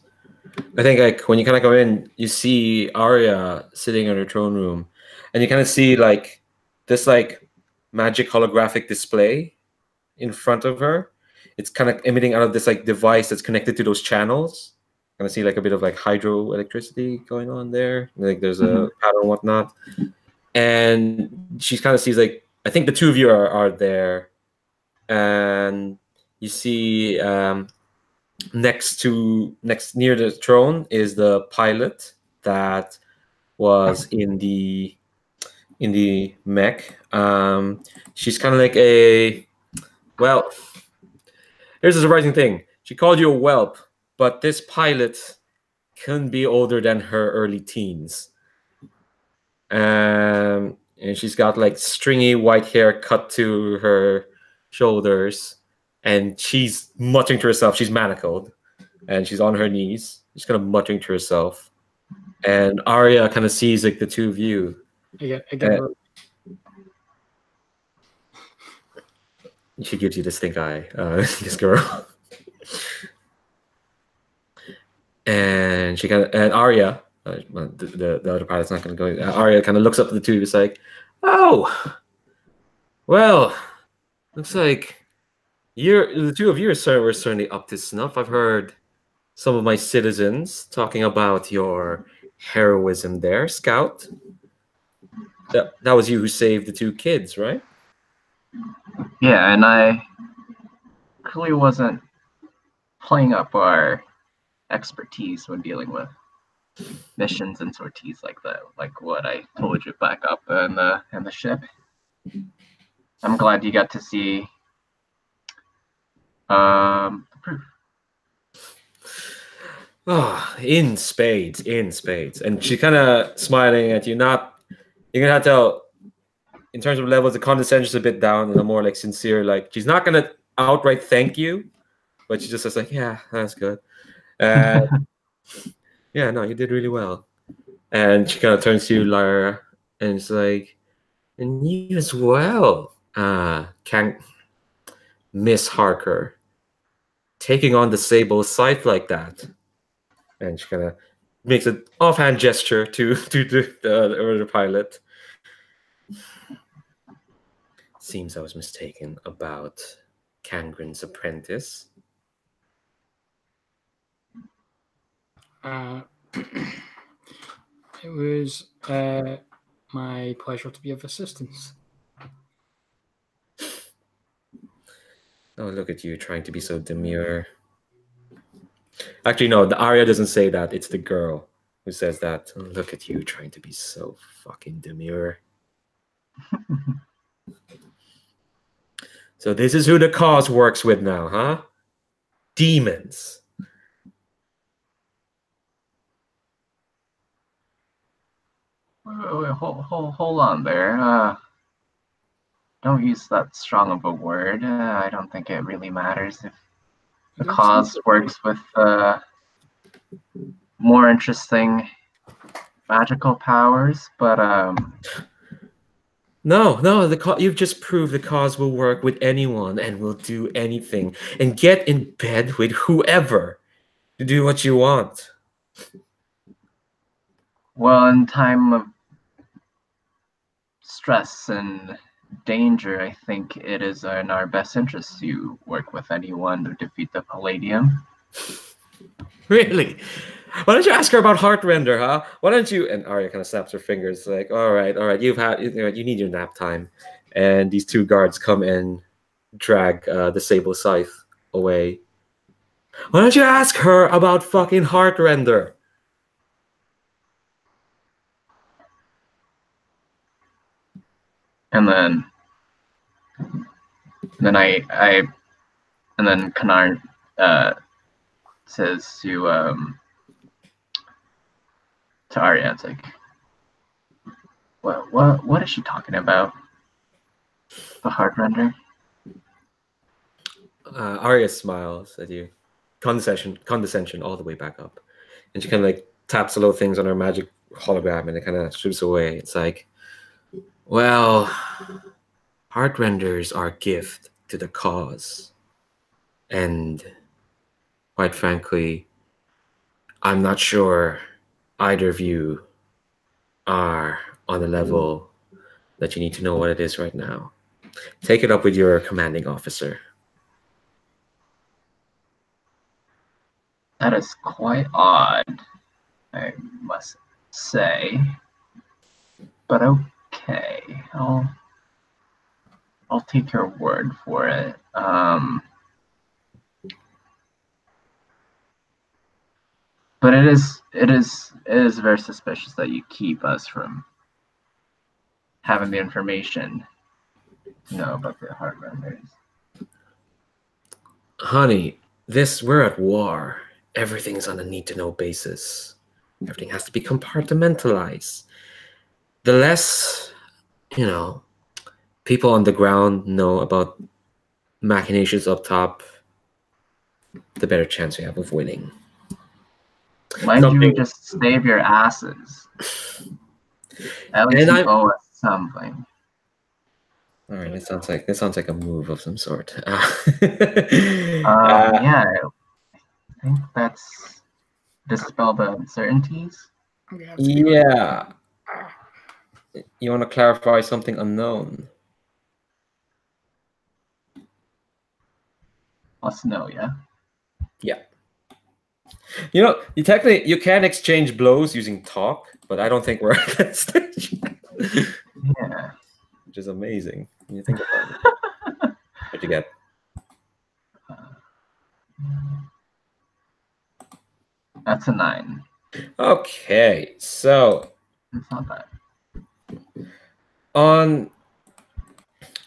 I think like when you kind of go in, you see Arya sitting in her throne room, and you kind of see like this like magic holographic display in front of her. It's kind of emitting out of this like device that's connected to those channels. Kind of see like a bit of like hydroelectricity going on there. Like there's a pattern and whatnot. And she kind of sees like I think the two of you are there, and you see next near the throne is the pilot that was in the mech. She's kind of like a well. Here's a surprising thing. She called you a whelp, but this pilot couldn't be older than her early teens. And she's got like stringy white hair cut to her shoulders, and she's muttering to herself. She's manacled, and she's on her knees. She's kind of muttering to herself. And Arya kind of sees like the two of you. I get her. She gives you the stink eye, this girl. And she kind of, and Arya, the other pilot's not going to go. Arya kind of looks up at the two of you, is like, "Oh, well, looks like the two of you were certainly up to snuff. I've heard some of my citizens talking about your heroism there, Scout. That was you who saved the two kids, right?" Yeah, and I clearly wasn't playing up our expertise when dealing with missions and sorties like that, like what I told you back up in the ship. I'm glad you got to see the proof. Oh, in spades. And she kind of smiling at you. Not, you're gonna have to tell, in terms of levels, the condescension's a bit down and a more like sincere, like she's not gonna outright thank you, but she just says like, "Yeah, that's good. Yeah, no, you did really well." And she kind of turns to you, Lara, and it's like, "And you as well, can't Miss Harker, taking on the Sable scythe like that." And she kind of makes an offhand gesture to the other pilot. "Seems I was mistaken about Kangren's apprentice." It was my pleasure to be of assistance. Oh, look at you trying to be so demure. Actually, no, the Arya doesn't say that. It's the girl who says that. "Oh, look at you trying to be so fucking demure." So this is who the cause works with now, huh? Demons. Wait, hold on there. Don't use that strong of a word. I don't think it really matters if the cause works with more interesting magical powers, but No, you've just proved the cause will work with anyone and will do anything and get in bed with whoever to do what you want. well, in time of stress and danger, I think it is in our best interest to work with anyone to defeat the Palladium. Really? Why don't you ask her about Heartrender, huh? Why don't you? And Arya kind of snaps her fingers, like, all right, you need your nap time. And these two guards come and drag the Sable Scythe away. Why don't you ask her about fucking Heartrender? And then Kanar says to Arya, it's like, what is she talking about? The Heartrender? Arya smiles at you, condescension all the way back up, and she kind of like taps the little things on her magic hologram, and it kind of strips away. It's like, well, heart renders are a gift to the cause, and quite frankly, I'm not sure either of you are on the level that you need to know what it is right now. Take it up with your commanding officer. That is quite odd, I must say. But okay, I'll take your word for it. But it is very suspicious that you keep us from having the information to know about the heart renders. Honey, we're at war. Everything's on a need-to-know basis. Everything has to be compartmentalized. The less, people on the ground know about machinations up top, the better chance we have of winning. Why don't you just save your asses? At least you owe us something. All right, this sounds like a move of some sort. Yeah, I think that's dispel the uncertainties. Yeah. You want to clarify something unknown? Let's know, yeah. Yeah. You can exchange blows using talk, but I don't think we're at that stage. Yeah. Which is amazing when you think about it. What'd you get? That's a 9. Okay, so it's not bad. On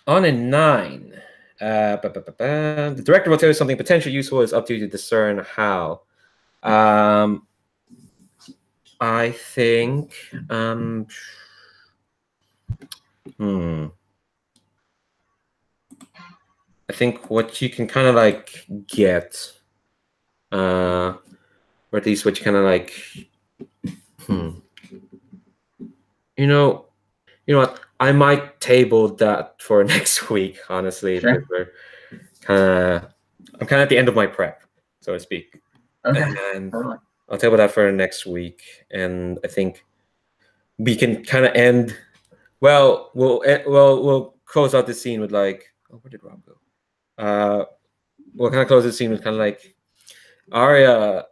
a 9, the director will tell you something potentially useful. It's up to you to discern how. I think. I think what you can kind of like get, or at least what you kind of like. You know what? I might table that for next week, honestly. Sure. I'm kind of at the end of my prep, so to speak. Okay. And totally. I'll table that for next week, and I think we can kind of end. Well, we'll close out the scene with like, where did Rob go? We'll kind of close the scene with kind of like Arya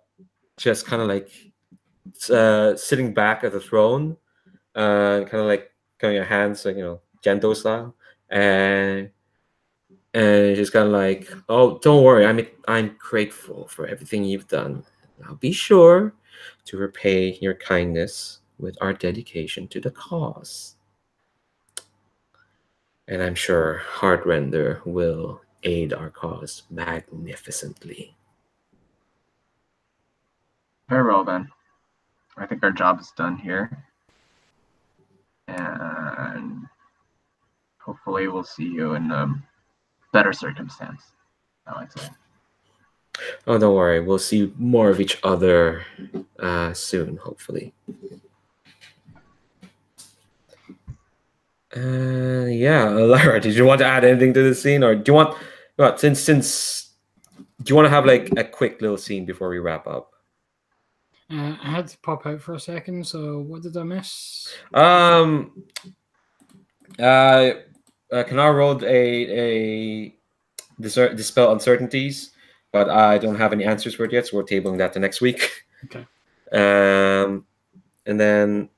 just kind of like sitting back at the throne, kind of like going her hands like Gento style, and just kind of like, oh, don't worry, I'm grateful for everything you've done. I'll be sure to repay your kindness with our dedication to the cause. And I'm sure Heartrender will aid our cause magnificently. Very well then. I think our job is done here. And hopefully we'll see you in better circumstance, I like to say. Oh, don't worry. We'll see more of each other soon, hopefully. Yeah, Lara, did you want to add anything to the scene, or do you want do you want to have like a quick little scene before we wrap up? I had to pop out for a second, so what did I miss? Kanar rolled a dispel uncertainties, but I don't have any answers for it yet, so we're tabling that to next week. Okay. And then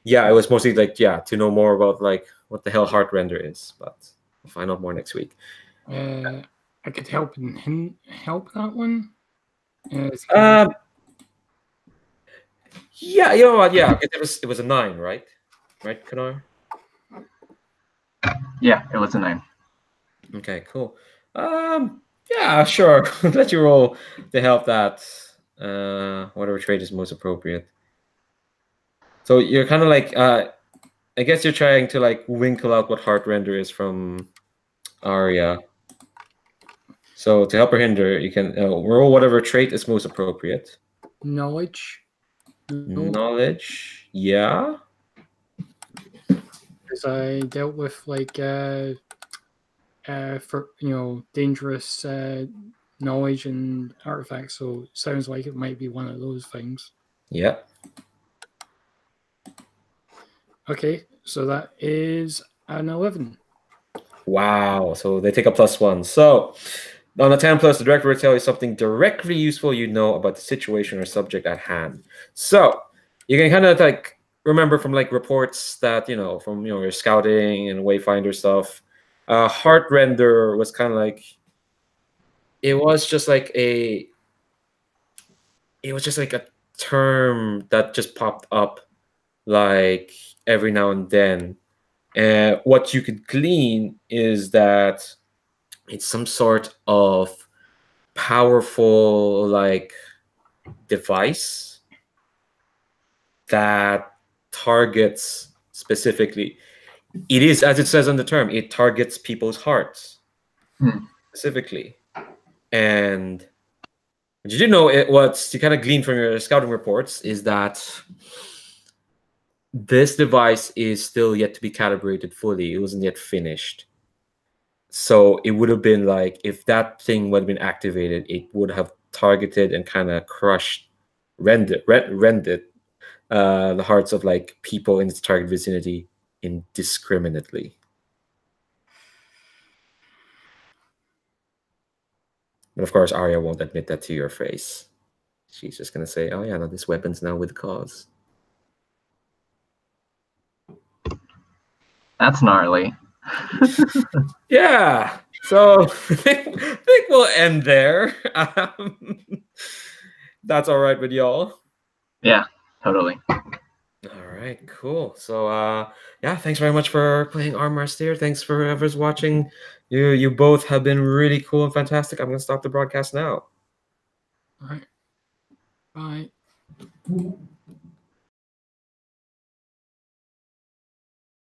it was mostly like to know more about like what the hell Heartrender is, but we'll find out more next week. I could help that one. Yeah, you know what? Yeah, it was a 9, right? Right, Kanar? Yeah, it was a 9. Okay, cool. Yeah, sure. Let you roll to help that. Whatever trait is most appropriate. So you're kind of like, I guess you're trying to like winkle out what Heartrender is from Arya. So to help her hinder, you can roll whatever trait is most appropriate. Knowledge. Knowledge, yeah. Because I dealt with like for dangerous knowledge and artifacts, so it sounds like it might be one of those things. Yeah. Okay, so that is an 11. Wow. So they take a +1. So on a 10 plus, the director will tell you something directly useful you know about the situation or subject at hand. So you can kind of like remember from like reports that, from your scouting and wayfinder stuff. Heart render was kind of like it was just like a term that just popped up like every now and then. And what you could glean is that it's some sort of powerful like device that targets specifically. It is, as it says on the term, it targets people's hearts specifically. And did you know what you kind of glean from your scouting reports is that this device is still yet to be calibrated fully. It wasn't yet finished. So it would have been like if that thing would have been activated, it would have targeted and kind of crushed, rendered the hearts of like people in its target vicinity indiscriminately. But of course, Arya won't admit that to your face. She's just gonna say, "Oh yeah, no, this weapon's now with cause." That's gnarly. Yeah. So I think we'll end there. That's all right with y'all. Yeah, totally. All right, cool. So yeah, thanks very much for playing Armour Astir. Thanks for whoever's watching. You both have been really cool and fantastic. I'm gonna stop the broadcast now. All right. Bye.